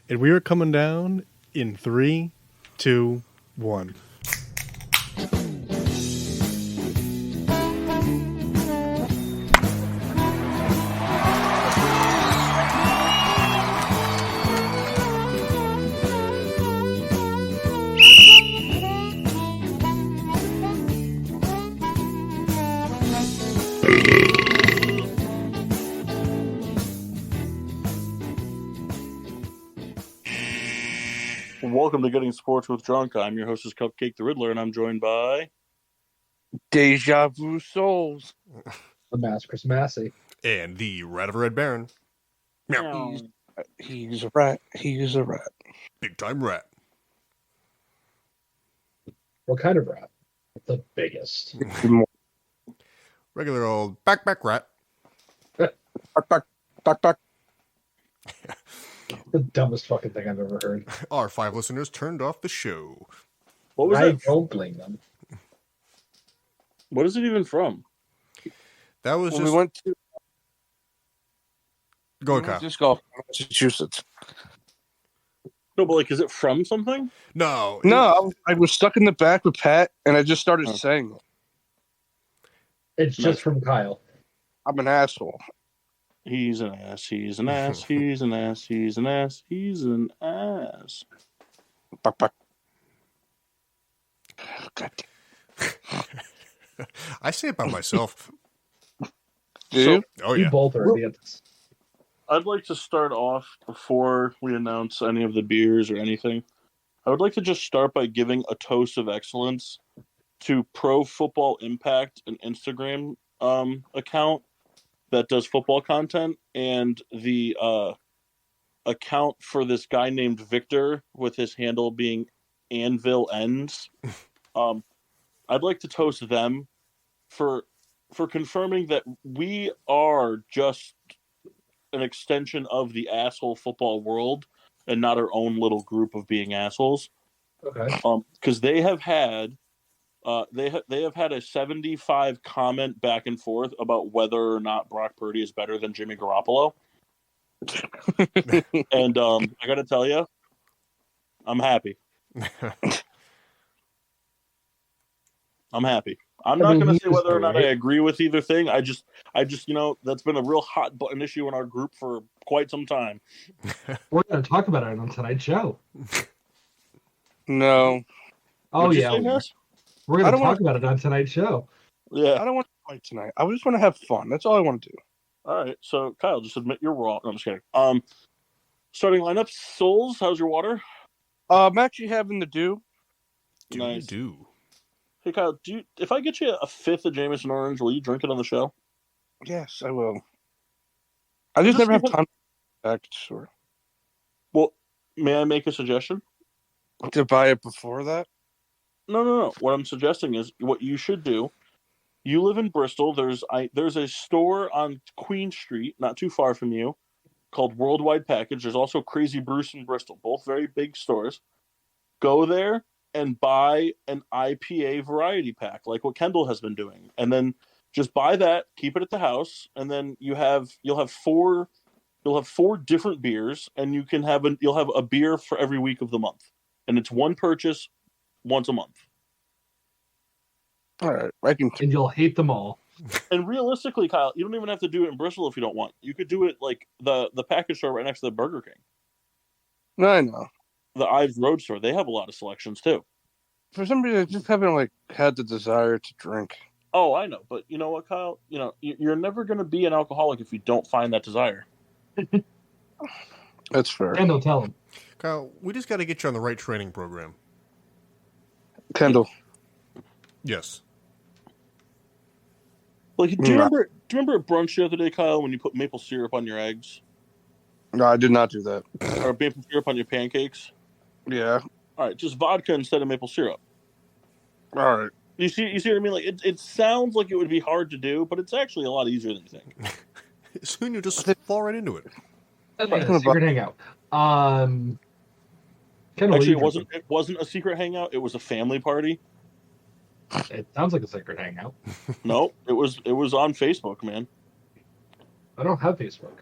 And we are coming down in 3, 2, 1. Welcome to Getting Sports with Drunk. I'm your host, is Cupcake the Riddler, and I'm joined by Deja Vu Souls. The Mask Massey. And the Rat of a Red Baron. He's a rat. He's a rat. Big time rat. What kind of rat? The biggest. Regular old back rat. Back. The dumbest fucking thing I've ever heard. Our 5 listeners turned off the show. what was I that? don't blame them. What is it even from? That was When just... we went to Go ahead, Kyle. disc golf, Massachusetts. No, but like, is it from something? No. No, I was stuck in the back with Pat, and I just started saying it. It's just from Kyle. I'm an asshole. He's an ass. He's an ass. He's an ass. He's an ass. He's an ass. Back. God. I say it by myself. Do you? Oh, You yeah. both are idiots. I'd like to start off before we announce any of the beers or anything. I would like to just start by giving a toast of excellence to Pro Football Impact, an Instagram account that does football content, and the account for this guy named Victor with his handle being Anvil Ends. I'd like to toast them for confirming that we are just an extension of the asshole football world and not our own little group of being assholes. Okay. Because they have had they have had a 75 comment back and forth about whether or not Brock Purdy is better than Jimmy Garoppolo. And I got to tell you, I'm happy. I'm happy. I'm not going to say whether or not I agree with either thing. I just, that's been a real hot button issue in our group for quite some time. We're going to talk about it on tonight's show. No. Oh, What'd you yeah. say, Ness? We're going to talk about it on tonight's show. Yeah. I don't want to fight tonight. I just want to have fun. That's all I want to do. All right. So, Kyle, just admit you're wrong. No, I'm just kidding. Starting lineup, Souls, how's your water? I'm actually having the do. Nice. Do. Hey, Kyle, if I get you a fifth of Jameson Orange, will you drink it on the show? Yes, I will. I just never have time back to the store. Well, may I make a suggestion? To buy it before that? No. What I'm suggesting is what you should do. You live in Bristol. There's a store on Queen Street, not too far from you, called Worldwide Package. There's also Crazy Bruce in Bristol, both very big stores. Go there and buy an IPA variety pack, like what Kendall has been doing, and then just buy that, keep it at the house, and then you'll have four different beers, and you'll have a beer for every week of the month, and it's one purchase once a month. All right, I can. And you'll hate them all. And realistically, Kyle, you don't even have to do it in Bristol if you don't want. You could do it like the package store right next to the Burger King. No, I know. The Ives Road store, they have a lot of selections too. For some reason, I just haven't had the desire to drink. Oh, I know, but you know what, Kyle? You're never going to be an alcoholic if you don't find that desire. That's fair. Kendall, tell him. Kyle, we just got to get you on the right training program. Kendall. Yes. Like, do you remember at brunch the other day, Kyle, when you put maple syrup on your eggs? No, I did not do that. Or maple syrup on your pancakes? Yeah. All right, just vodka instead of maple syrup. All right. You see what I mean? Like, it sounds like it would be hard to do, but it's actually a lot easier than you think. Soon you just fall right into it. That's like a secret hangout. Kendall, actually, it wasn't a secret hangout. It was a family party. It sounds like a secret hangout. No, it was on Facebook, man. I don't have Facebook.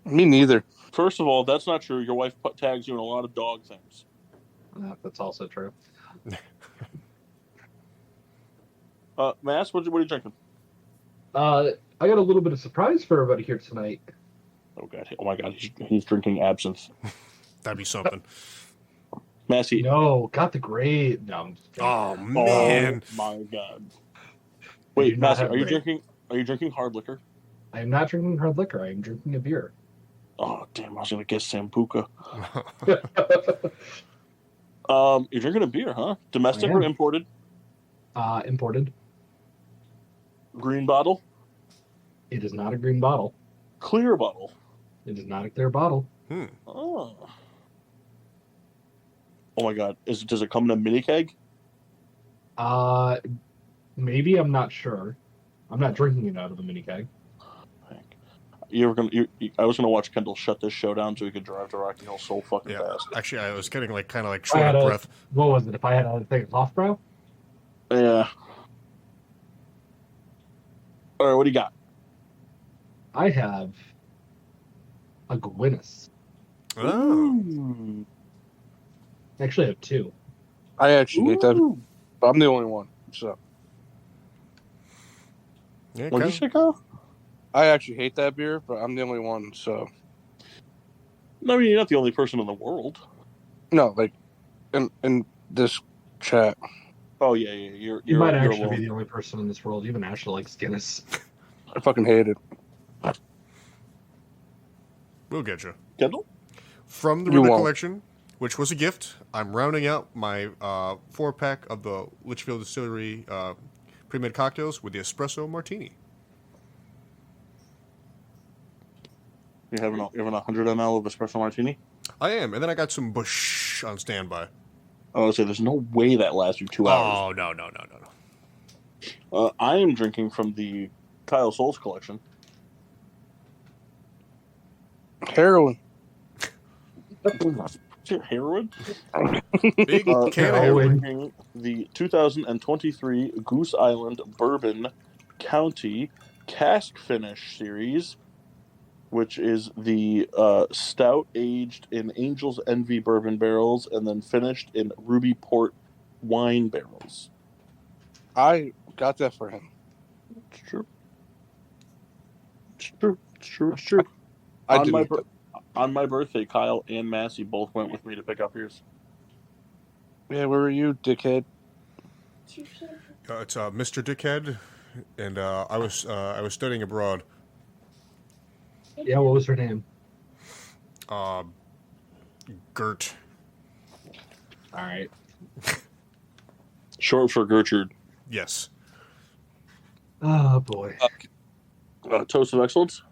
Me neither. First of all, that's not true. Your wife tags you in a lot of dog things. That's also true. Mass, what are you drinking? I got a little bit of surprise for everybody here tonight. Oh my god, he's drinking absinthe. That'd be something. Massey. No, got the great. No, I'm just kidding. Oh man. Oh my god. I Wait, do not Massey, have are you grape. drinking hard liquor? I am not drinking hard liquor. I am drinking a beer. Oh damn, I was gonna guess Sambuca. You're drinking a beer, huh? Domestic I or am. imported? Imported. Green bottle? It is not a green bottle. Clear bottle? It is not a clear bottle. Oh. Oh my god. Does it come in a mini keg? Maybe, I'm not sure. I'm not drinking it out of the mini keg. I was gonna watch Kendall shut this show down so he could drive to Rocky Hill so fucking fast. Actually, I was getting kind of short of breath. What was it? If I had a thing of Hofbrau? Yeah. All right, what do you got? I have a Guinness. Oh. Actually, I have two. I actually hate that, but I'm the only one. So Yeah, What did you say, Kyle? I actually hate that beer, but I'm the only one. So No, I mean, you're not the only person in the world. no, like in this chat. Oh yeah. You're might actually alone. be the only person in this world. Even Ashley likes Guinness. I fucking hate it. We'll get you. Kendall? From the You River won't. Collection, which was a gift, I'm rounding out my 4-pack of the Litchfield Distillery pre-made cocktails with the espresso martini. You having a 100 ml of espresso martini? I am, and then I got some Busch on standby. I was say there's no way that lasts you 2 hours. Oh no! I am drinking from the Kyle Souls collection. Heroin. Heroin? Big can of I'm heroin. drinking the 2023 Goose Island Bourbon County Cask Finish series, which is the stout aged in Angel's Envy bourbon barrels and then finished in Ruby Port wine barrels. I got that for him. It's true. It's true. On my birthday, Kyle and Massey both went with me to pick up yours. Yeah, where were you, dickhead? It's Mr. Dickhead, and I was studying abroad. Yeah, what was her name? Gert. All right. Short for Gertrude. Yes. Oh boy. Toast of Excellence?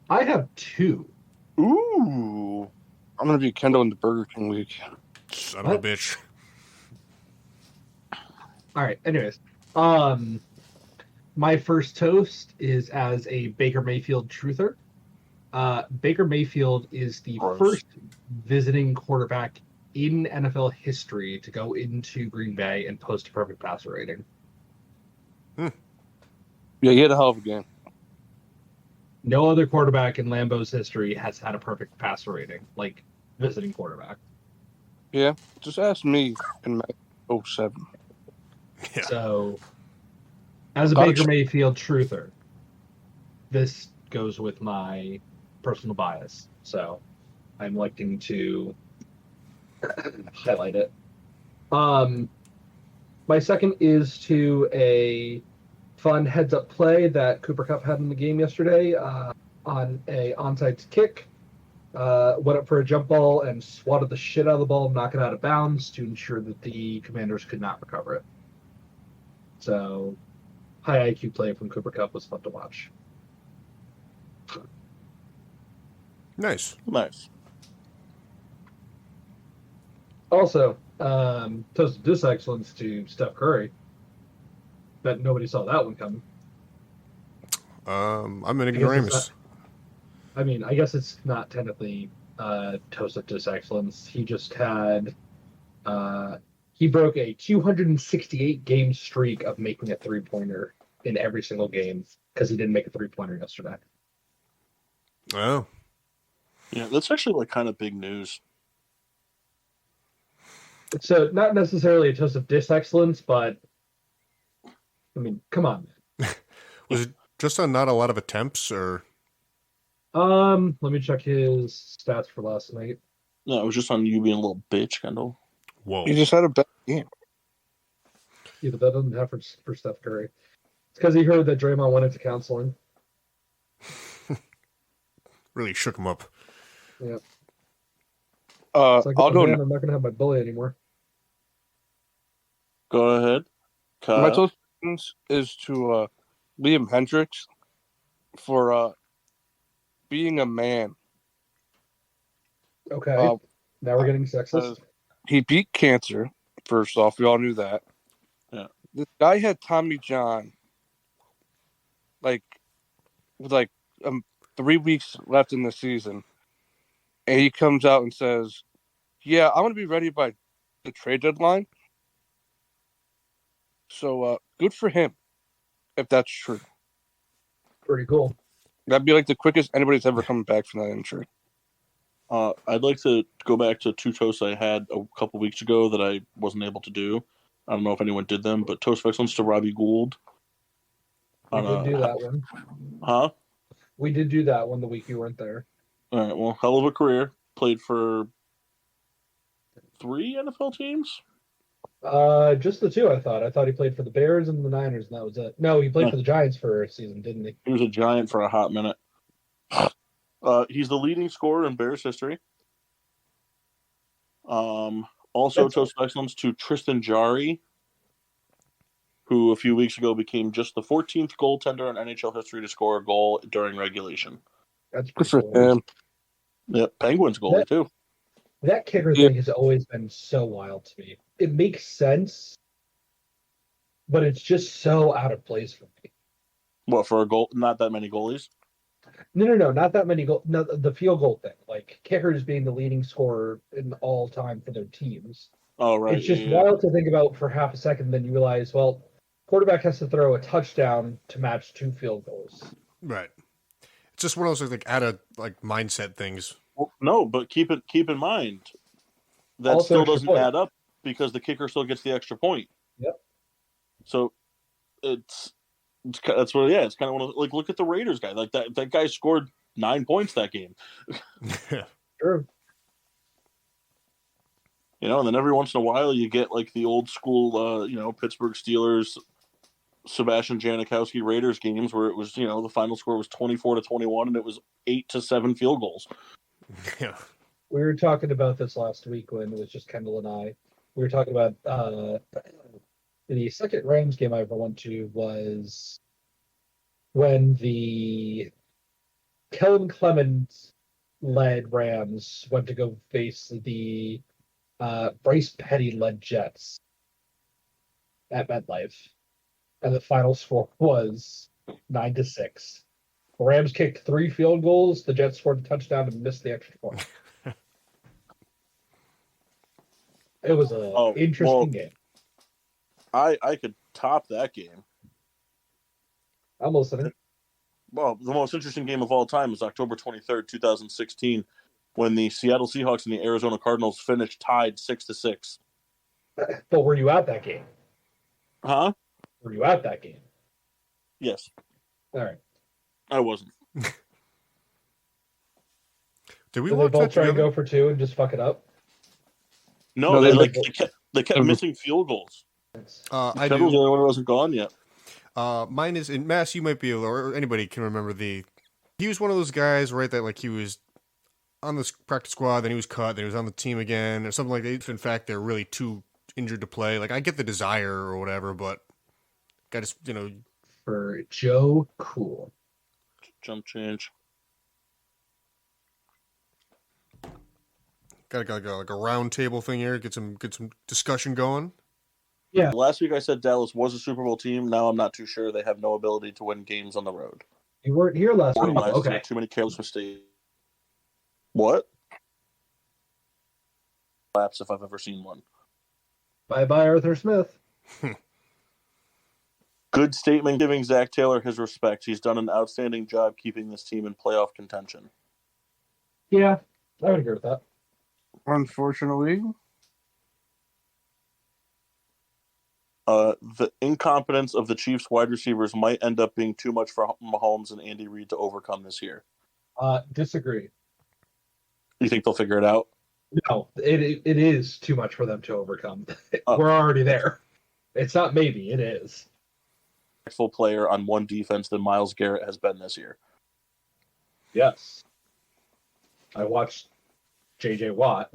I have two. Ooh. I'm gonna be Kendall in the Burger King week. Son of a bitch. All right. Anyways, my first toast is as a Baker Mayfield truther. Baker Mayfield is the first visiting quarterback in NFL history to go into Green Bay and post a perfect passer rating. Yeah, he had a hell of a game. No other quarterback in Lambeau's history has had a perfect passer rating, like visiting quarterback. Yeah, just ask me in 07. Yeah. So, as a Gotcha. Baker Mayfield truther, this goes with my personal bias. So, I'm electing to highlight it. My second is to a fun heads-up play that Cooper Kupp had in the game yesterday on a onside kick. Went up for a jump ball and swatted the shit out of the ball, knock it out of bounds to ensure that the Commanders could not recover it. So, high IQ play from Cooper Kupp was fun to watch. Nice. Also, toast of disexcellence to Steph Curry. Bet nobody saw that one coming. I'm in ignoramus. I mean, I guess it's not technically toast of disexcellence. He just had he broke a 268 game streak of making a 3-pointer in every single game because he didn't make a 3-pointer yesterday. Oh. Yeah, that's actually like kind of big news. So not necessarily a toast of dish excellence, but I mean, come on. Was it just on not a lot of attempts, or Let me check his stats for last night. No, it was just on you being a little bitch, Kendall. whoa? He just had a bad game. Yeah, but that doesn't have for Steph Curry. It's because he heard that Draymond went into counseling. Really shook him up. Yeah. It's like, I'll oh, go. man, I'm not gonna have my bully anymore. Go ahead, Kyle. My toast is to Liam Hendricks for being a man. Okay. Uh, Now we're getting sexist. He beat cancer. First off, we all knew that. Yeah. This guy had Tommy John, with 3 weeks left in the season, and he comes out and says, "Yeah, I'm going to be ready by the trade deadline." So good for him, if that's true. Pretty cool. That'd be like the quickest anybody's ever come back from that injury. I'd like to go back to two toasts I had a couple weeks ago that I wasn't able to do. I don't know if anyone did them, but toast of excellence to Robbie Gould. We did do that one. Huh? We did do that one the week you weren't there. All right. Well, hell of a career. Played for 3 NFL teams. Just the two. I thought he played for the Bears and the Niners, and that was it. No, he played for the Giants for a season, didn't he? He was a Giant for a hot minute. He's the leading scorer in Bears history. Also, toast of excellence to Tristan Jarry, who a few weeks ago became just the 14th goaltender in NHL history to score a goal during regulation. That's Good pretty for cool. him. Yeah, Penguins goalie too. That kicker thing has always been so wild to me. It makes sense, but it's just so out of place for me. What, for a goal? Not that many goalies. No, not that many goals. No, the field goal thing, like kickers being the leading scorer in all time for their teams. Oh, right. It's just wild to think about for half a second. Then you realize, well, quarterback has to throw a touchdown to match 2 field goals. Right. It's just one of those like added like mindset things. Well, no, but keep in mind that Also still extra doesn't point. add up because the kicker still gets the extra point. Yep. So that's what it's kind of one of like look at the Raiders guy, like that guy scored 9 points that game. Sure. And then every once in a while you get like the old school Pittsburgh Steelers Sebastian Janikowski Raiders games where it was the final score was 24-21 and it was 8-7 field goals. Yeah. We were talking about this last week when it was just Kendall and I. We were talking about the second Rams game I ever went to was when the Kellen Clemens led Rams went to go face the Bryce Petty led Jets at MetLife, and the final score was 9-6. The Rams kicked 3 field goals. The Jets scored a touchdown and missed the extra point. It was an interesting game. I could top that game. I'm listening. Well, the most interesting game of all time was October 23rd, 2016, when the Seattle Seahawks and the Arizona Cardinals finished tied 6-6. But were you at that game? Huh? Were you at that game? Yes. All right. I wasn't. Did we Did they watch that both try and together? go for 2 and just fuck it up? No, they kept missing field goals. I Kendall's do. the only one who wasn't gone yet. Mine is in Mass. You might be able, or anybody can remember he was one of those guys, right? That like he was on the practice squad, then he was cut, then he was on the team again, or something like that. If in fact they're really too injured to play, like I get the desire or whatever, but I just For Joe Cool. Jump change. Got like a round table thing here. Get some discussion going. Yeah. Last week I said Dallas was a Super Bowl team. Now I'm not too sure. They have no ability to win games on the road. You weren't here last week. Okay. Too many careless mistakes. What? Laps if I've ever seen one. Bye-bye, Arthur Smith. Good statement giving Zach Taylor his respect. He's done an outstanding job keeping this team in playoff contention. Yeah, I would agree with that. Unfortunately, The incompetence of the Chiefs wide receivers might end up being too much for Mahomes and Andy Reid to overcome this year. Disagree. You think they'll figure it out? No, it is too much for them to overcome. Uh, We're already there. It's not maybe, it is. Full player on one defense than Myles Garrett has been this year. Yes. I watched J.J. Watt.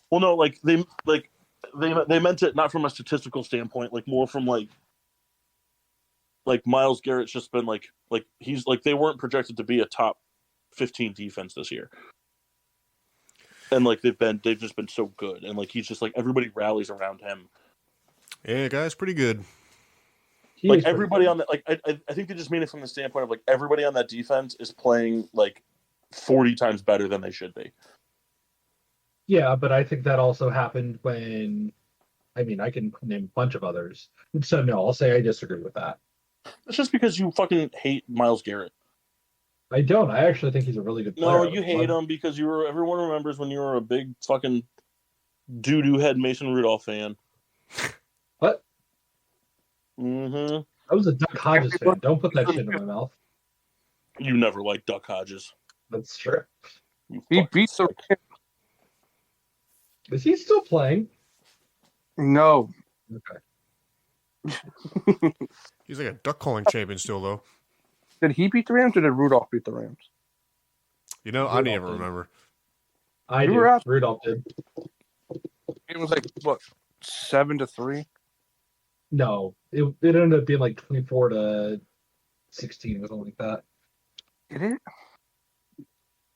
Well, no, they meant it not from a statistical standpoint, like more from like Myles Garrett's just been like he's like they weren't projected to be a top 15 defense this year. And like they've just been so good, and like he's just like everybody rallies around him. Yeah, guy's pretty good. Like everybody on that, like I think they just mean it from the standpoint of like everybody on that defense is playing like 40 times better than they should be. Yeah, but I think that also happened when, I mean, I can name a bunch of others. So no, I'll say I disagree with that. It's just because you fucking hate Myles Garrett. I don't. I actually think he's a really good player. No, you hate him because everyone remembers when you were a big fucking doo-doo head Mason Rudolph fan. What? Mm-hmm. I was a Duck Hodges fan. Don't put that shit in my mouth. You never liked Duck Hodges. That's true. he beat the. Is he still playing? No. Okay. He's like a duck calling champion still, though. Did he beat the Rams or did Rudolph beat the Rams? You know, I Rudolph don't even did. remember. I You do. were out- Rudolph did. It was like what 7-3. No, it ended up being like 24-16 or something like that. Did it?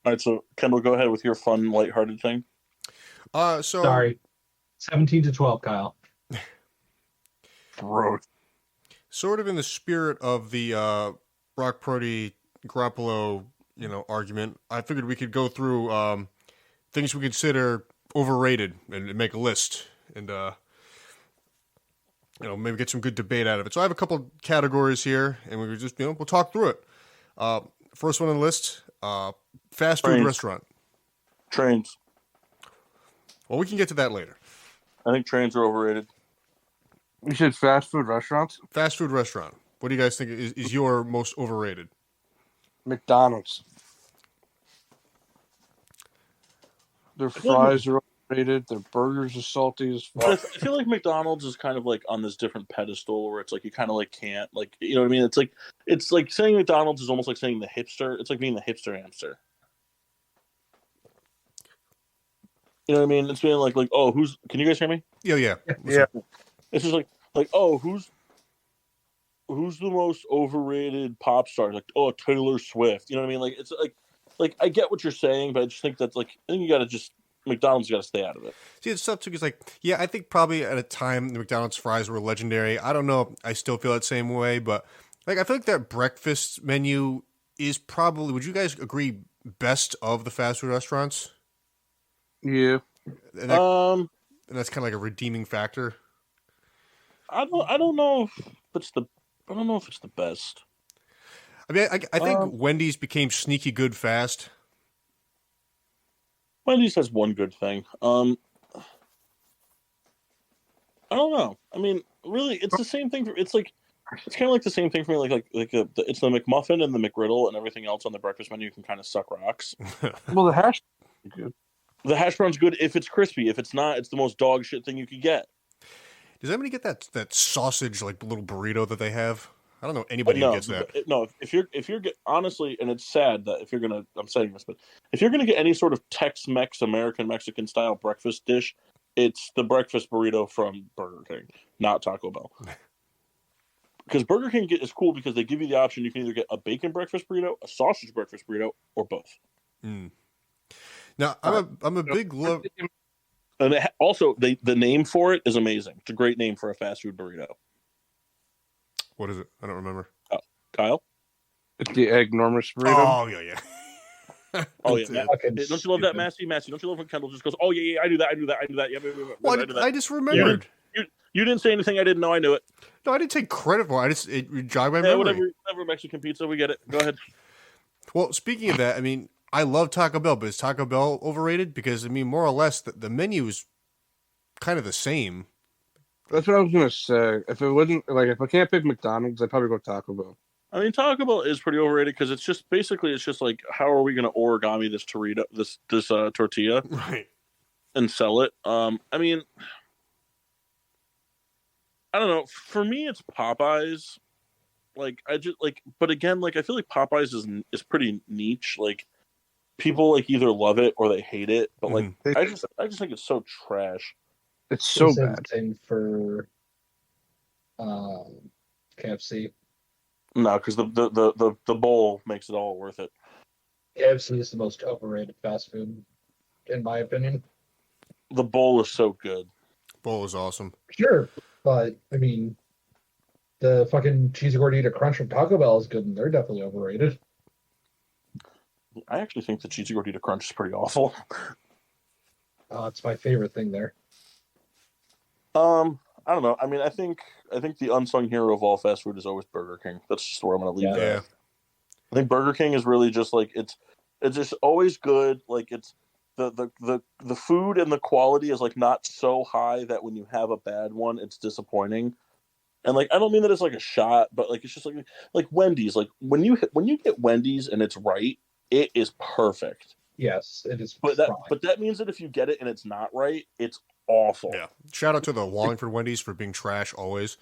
All right, so Kendall, go ahead with your fun, lighthearted thing. So Sorry, 17-12, Kyle. Bro. sort of in the spirit of the Brock Purdy Garoppolo, argument, I figured we could go through things we consider overrated and make a list and maybe get some good debate out of it. So I have a couple categories here, and we just we'll talk through it. First one on the list, fast food Trains. restaurant. Trains. Well, we can get to that later. I think trains are overrated. You said fast food restaurants? Fast food restaurant. What do you guys think is your most overrated? McDonald's. Their fries are overrated. Their burgers are salty as I fuck. feel like McDonald's is kind of like on this different pedestal where it's like you kind of like can't like you know what I mean. It's like saying McDonald's is almost like saying the hipster. It's like being the hipster hamster. You know what I mean? It's being like oh who's can you guys hear me? Yeah. Yeah. It's just like oh who's the most overrated pop star? Like Taylor Swift. You know what I mean? Like it's like I get what you're saying, but I just think that's like I think you got to just McDonald's got to stay out of it. See, it's tough too. Because I think probably at a time the McDonald's fries were legendary. I don't know if I still feel that same way, but I feel like that breakfast menu is probably. Would you guys agree best of the fast food restaurants? Yeah. And that's kind of like a redeeming factor. I don't know if it's the best. I mean, I think Wendy's became sneaky good fast. Wendy's has one good thing. I don't know. I mean, really, it's the same thing. It's kind of like the same thing for me. It's the McMuffin and the McGriddle and everything else on the breakfast menu can kind of suck rocks. Well, the hash is good. The hash brown's good if it's crispy. If it's not, it's the most dog shit thing you could get. Does anybody get that sausage little burrito that they have? I don't know anybody who gets that. No, if you're honestly, and it's sad that I'm saying this, but if you're gonna get any sort of Tex-Mex American Mexican style breakfast dish, it's the breakfast burrito from Burger King, not Taco Bell. Because Burger King is cool because they give you the option. You can either get a bacon breakfast burrito, a sausage breakfast burrito, or both. Mm. Now I'm a big love. And also, the name for it is amazing. It's a great name for a fast food burrito. What is it? I don't remember. Kyle? It's the egg Normus burrito. Oh yeah. Oh yeah. Don't you love that, Massey? Don't you love when Kendall just goes, "Oh yeah, I do that. Yeah, Well, I do that." I just remembered. You didn't say anything. I didn't know. I knew it. No, I didn't take credit for it. It jogged my memory. Whatever Mexican pizza. We get it. Go ahead. Well, speaking of that, I mean, I love Taco Bell, but is Taco Bell overrated? Because, I mean, more or less, the menu is kind of the same. That's what I was gonna say. If it wasn't like if I can't pick McDonald's, I'd probably go Taco Bell. I mean, Taco Bell is pretty overrated because it's just like, how are we going to origami this tortilla Right. and sell it? I mean, I don't know. For me, it's Popeyes. Like I just like, but again, like I feel like Popeyes is pretty niche. Like people like either love it or they hate it. But like I just think it's so trash. It's so Same bad. thing for KFC. No, because the bowl makes it all worth it. KFC is the most overrated fast food, in my opinion. The bowl is so good. Bowl is awesome. Sure, but I mean, the fucking cheesy gordita crunch from Taco Bell is good, and they're definitely overrated. I actually think the cheesy gordita crunch is pretty awful. It's my favorite thing there. I don't know. I mean, I think the unsung hero of all fast food is always Burger King. That's just where I'm going to leave Yeah. that. I think Burger King is really just like it's just always good. Like it's the food and the quality is like not so high that when you have a bad one, it's disappointing. And like I don't mean that it's like a shot, but like it's just like Wendy's. Like when you get Wendy's and it's right, it is perfect. Yes, it is. But that means that if you get it and it's not right, it's awful. Yeah. Shout out to the Wallingford Wendy's for being trash always.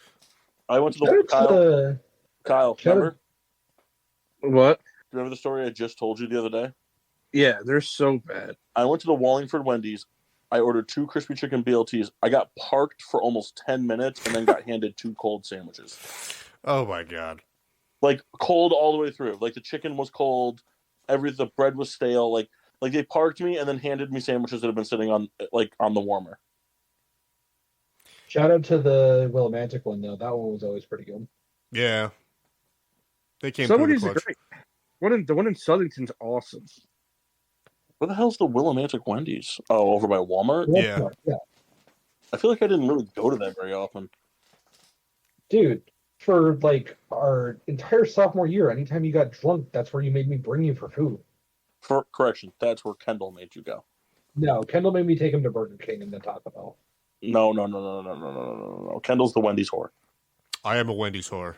I went to the Kyle. Remember? What? Remember the story I just told you the other day? Yeah, they're so bad. I went to the Wallingford Wendy's. I ordered 2 crispy chicken BLTs. I got parked for almost 10 minutes and then got handed 2 cold sandwiches. Oh my god. Like cold all the way through. Like the chicken was cold, the bread was stale. Like they parked me and then handed me sandwiches that had been sitting on the warmer. Shout out to the Willimantic one though. That one was always pretty good. Yeah. They came Somebody's through the clutch. great. The one in Southington's awesome. Where the hell's the Willimantic Wendy's? Oh, over by Walmart? Yeah. Yeah. I feel like I didn't really go to that very often. Dude, for like our entire sophomore year, anytime you got drunk, that's where you made me bring you for food. For correction, that's where Kendall made you go. No, Kendall made me take him to Burger King and then Taco Bell. No. Kendall's the Wendy's whore. I am a Wendy's whore.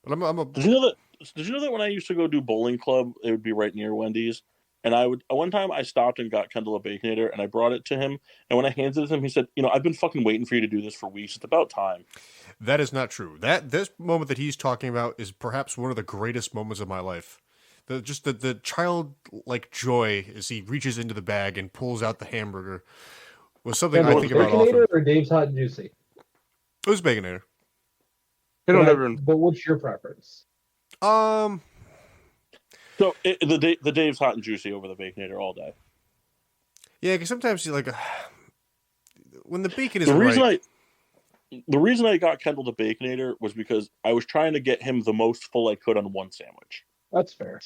But I'm a Did you know that when I used to go do bowling club, it would be right near Wendy's? And one time I stopped and got Kendall a Baconator and I brought it to him. And when I handed it to him, he said, I've been fucking waiting for you to do this for weeks. It's about time. That is not true. This moment that he's talking about is perhaps one of the greatest moments of my life. The childlike joy as he reaches into the bag and pulls out the hamburger was something I think about often. Baconator or Dave's Hot and Juicy? It was Baconator. But what's your preference? So the Dave's Hot and Juicy over the Baconator all day. Yeah, because sometimes you like when the bacon is The reason I got Kendall the Baconator was because I was trying to get him the most full I could on one sandwich. That's fair.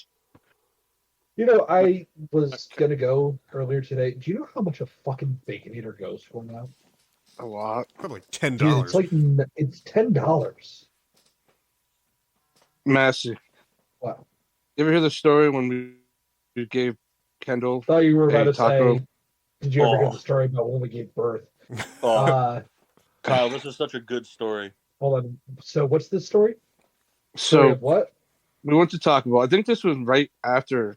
I was gonna go earlier today. Do you know how much a fucking Baconator goes for now? A lot. Probably like $10. Dude, it's $10. Massive. Wow. You ever hear the story when we gave Kendall Thought you were about to taco? say, did you ever hear the story about when we gave birth? Kyle, this is such a good story. Hold on. So what's this story? So what? We went to Taco Bell. I think this was right after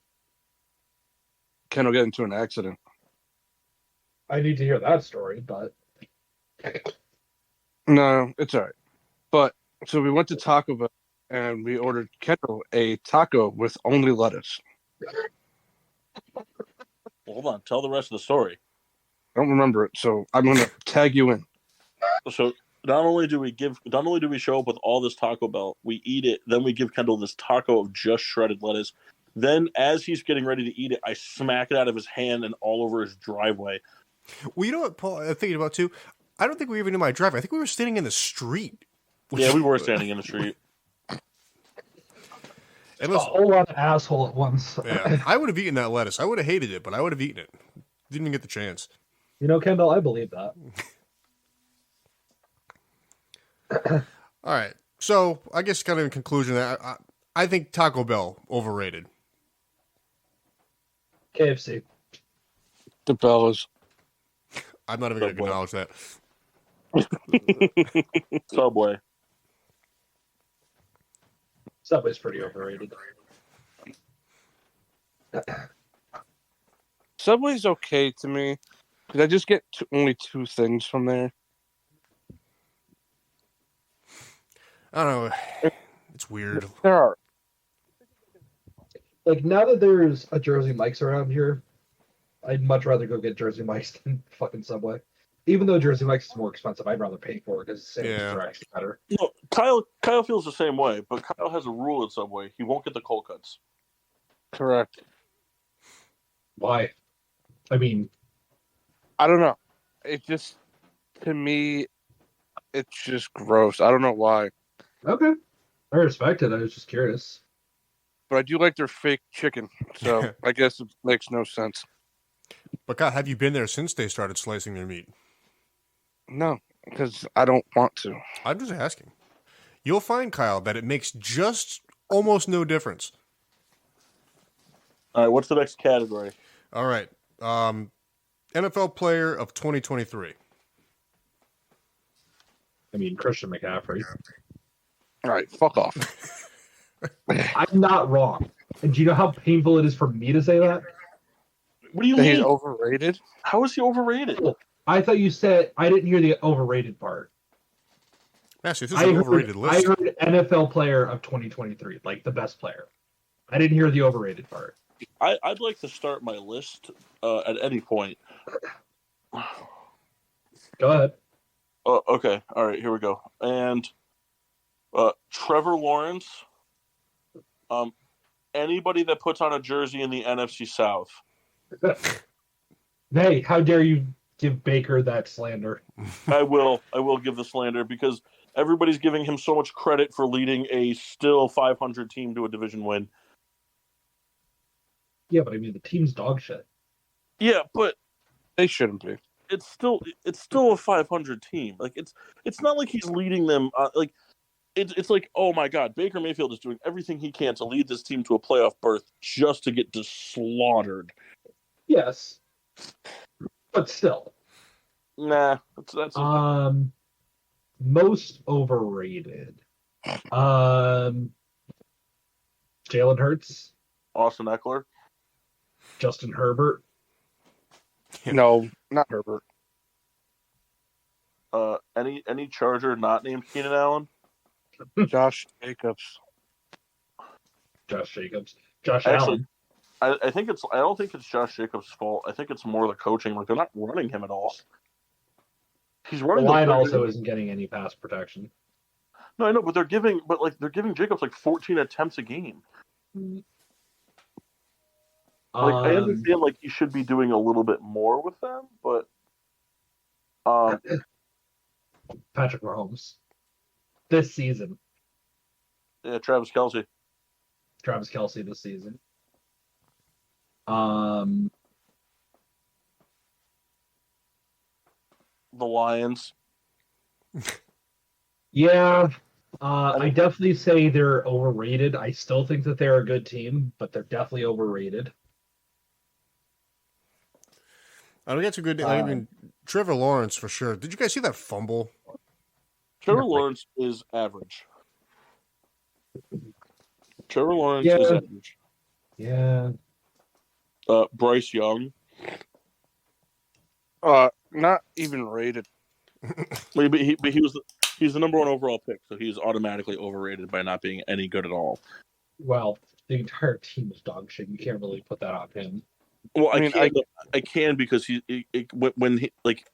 Kendall got into an accident. I need to hear that story, but No, it's all right. But so we went to Taco Bell and we ordered Kendall a taco with only lettuce. Well, hold on, tell the rest of the story. I don't remember it, so I'm gonna tag you in. So not only do we show up with all this Taco Bell, we eat it, then we give Kendall this taco of just shredded lettuce. Then as he's getting ready to eat it, I smack it out of his hand and all over his driveway. Well, you know what, Paul, I'm thinking about too? I don't think we were even in my driveway. I think we were standing in the street. Yeah, we were standing in the street. And a whole lot of asshole at once. Yeah, I would have eaten that lettuce. I would have hated it, but I would have eaten it. Didn't even get the chance. Kendall, I believe that. All right. So I guess kind of in conclusion, I think Taco Bell overrated. KFC. DeBella's. I'm not even going to acknowledge that. Subway. Subway's pretty overrated. Subway's okay to me because I just get only 2 things from there. I don't know. It's weird. There are. Like, now that there's a Jersey Mike's around here, I'd much rather go get Jersey Mike's than fucking Subway. Even though Jersey Mike's is more expensive, I'd rather pay for it because sandwiches are actually better. No, Kyle feels the same way, but Kyle has a rule at Subway. He won't get the cold cuts. Correct. Why? I mean, I don't know. It just, to me, it's just gross. I don't know why. okay. I respect it. I was just curious. But I do like their fake chicken, so I guess it makes no sense. But God, have you been there since they started slicing their meat? No, because I don't want to. I'm just asking. You'll find, Kyle, that it makes just almost no difference. All right, what's the next category? All right. NFL player of 2023. I mean, Christian McCaffrey. All right, fuck off. I'm not wrong. And do you know how painful it is for me to say that? What do you He's mean? overrated? How is he overrated? I thought you said I didn't hear the overrated part. Actually, this is an overrated list. I heard NFL player of 2023, like the best player. I didn't hear the overrated part. I'd like to start my list at any point. Go ahead. Okay, all right, here we go. And Trevor Lawrence. Anybody that puts on a jersey in the NFC South. Hey, how dare you give Baker that slander? I will give the slander because everybody's giving him so much credit for leading a still 500 team to a division win. Yeah, but I mean the team's dog shit. Yeah, but They shouldn't be. it's still a 500 team. Like it's not like he's leading them. It's like, oh my God, Baker Mayfield is doing everything he can to lead this team to a playoff berth just to get slaughtered. Yes, but still. Nah, that's Most overrated. Jalen Hurts, Austin Eckler. Justin Herbert. No, not Herbert. Any Charger not named Keenan Allen? Josh Jacobs. Josh Jacobs. Josh Actually, Allen. I don't think it's Josh Jacobs' fault. I think it's more the coaching. Like they're not running him at all. He's The running. line also isn't getting any pass protection. No, I know, but they're giving Jacobs like 14 attempts a game. Like I understand, like he should be doing a little bit more with them, but Patrick Mahomes this season. yeah, Travis Kelce. Travis Kelce this season. The Lions. Yeah, I definitely say they're overrated. I still think that they're a good team, but they're definitely overrated. I think that's a good. I mean, Trevor Lawrence for sure. Did you guys see that fumble? Trevor Lawrence is average. Trevor Lawrence Yeah. is average. Yeah. Bryce Young. Not even rated. But he's the number one overall pick, so he's automatically overrated by not being any good at all. Well, the entire team is dog shit. You can't really put that on him. Well, I I can because when he like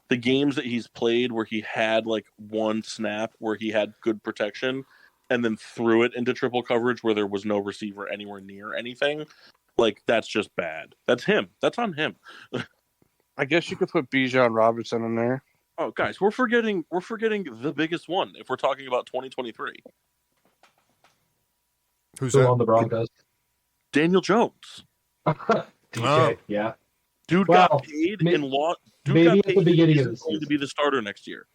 the games that he's played where he had like one snap where he had good protection and then threw it into triple coverage where there was no receiver anywhere near anything, like that's just bad. That's him. That's on him. I guess you could put Bijan Robinson in there. Oh, guys, we're forgetting the biggest one if we're talking about 2023. Who's Who that? on the Broncos? Daniel Jones. DJ, Oh. yeah. Dude Well, got paid may- and lost. Dude maybe got at the paid beginning and of the he's going to season. be the starter next year.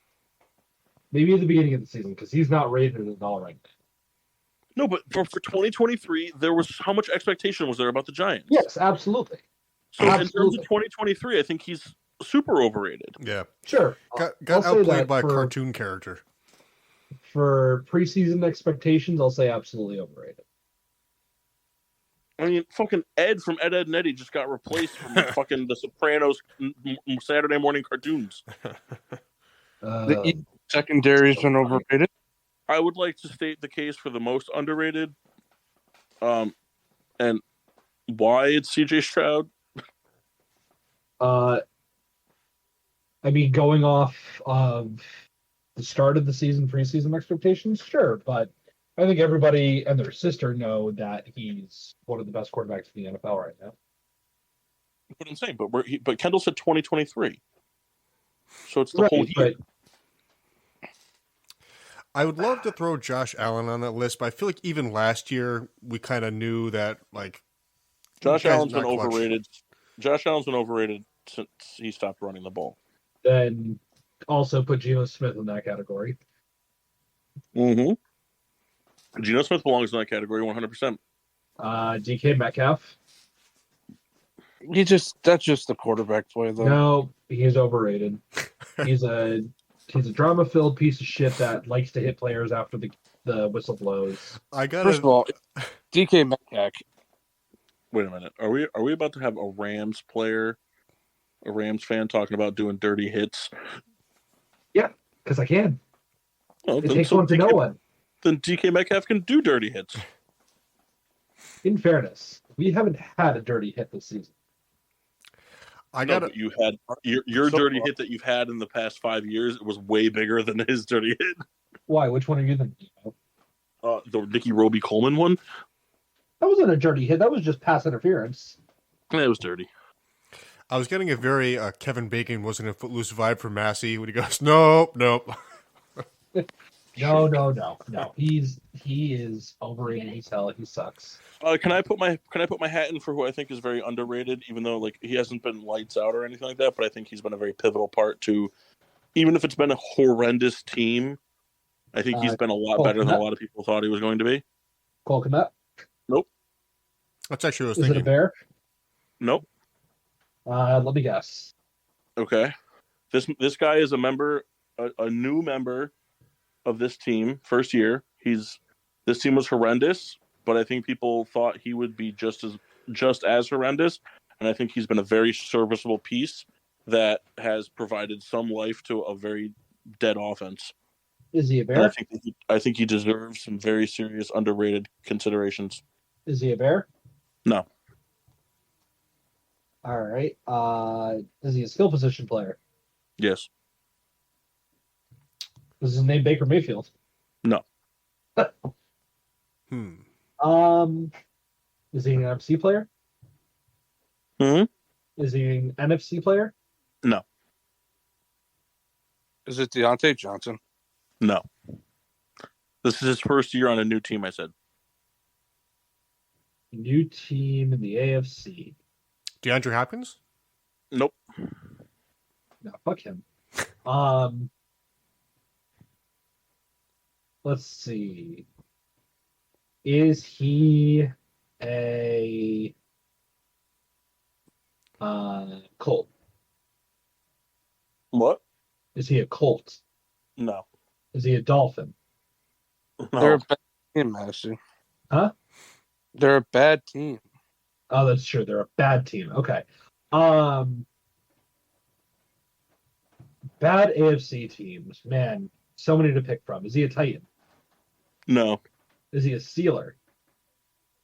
Maybe at the beginning of the season because he's not rated at all right No, but for 2023, there was how much expectation was there about the Giants? Yes, absolutely. So in terms Absolutely. of 2023, I think he's super overrated. Yeah. Sure. Got I'll say outplayed that by a for- cartoon character. For preseason expectations, I'll say absolutely overrated. I mean, fucking Ed from Ed, Ed and Eddie just got replaced from fucking The Sopranos Saturday morning cartoons. The secondaries are overrated. I would like to state the case for the most underrated, and why it's CJ Stroud. I mean, going off of the start of the season, preseason expectations, sure, but I think everybody and their sister know that he's one of the best quarterbacks in the NFL right now. But I'm saying, but Kendall said 2023, so it's the whole year. But I would love to throw Josh Allen on that list, but I feel like even last year we kind of knew that like Josh guy's Allen's not been clutch. overrated. Josh Allen's been overrated since he stopped running the ball. then also put Geno Smith in that category. Mm-hmm. Geno Smith belongs in that category 100%. DK Metcalf. That's just the quarterback play though. No, he's overrated. He's a drama-filled piece of shit that likes to hit players after the whistle blows. First of all, DK Metcalf. Wait a minute. Are we about to have a Rams player, a Rams fan talking about doing dirty hits? Yeah, because I can. Oh, It takes one to know one. Then DK Metcalf can do dirty hits. In fairness, we haven't had a dirty hit this season. You had your dirty hit that you've had in the past 5 years. It was way bigger than his dirty hit. Why? Which one are you thinking about? The Nicky Roby Coleman one. That wasn't a dirty hit. That was just pass interference. Yeah, it was dirty. I was getting a very Kevin Bacon wasn't a Footloose vibe from Massey when he goes, nope. No. He is overrated as hell. He sucks. Can I put my hat in for who I think is very underrated, even though like he hasn't been lights out or anything like that, but I think he's been a very pivotal part to, even if it's been a horrendous team, I think he's been a lot better than a lot of people thought he was going to be. Cole Kmet? Nope. That's actually what I was Is thinking. it a bear? Nope. Let me guess. Okay. This guy is a member, a new member of this team, first year. This team was horrendous, but I think people thought he would be just as horrendous, and I think he's been a very serviceable piece that has provided some life to a very dead offense. Is he a bear? And I think he deserves some very serious underrated considerations. Is he a bear? No. All right. Is he a skill position player? Yes. Is his name Baker Mayfield? No. Is he an NFC player? Is he an NFC player? No. Is it Deontay Johnson? No. This is his first year on a new team, I said. New team in the AFC. DeAndre Hopkins? Nope. No, fuck him. Let's see. Is he a Colt? What? Is he a Colt? No. Is he a Dolphin? No. They're a bad team, Madison. Huh? They're a bad team. Oh, that's true. They're a bad team. Okay. Bad AFC teams. Man, so many to pick from. Is he a Titan? No. Is he a Steeler?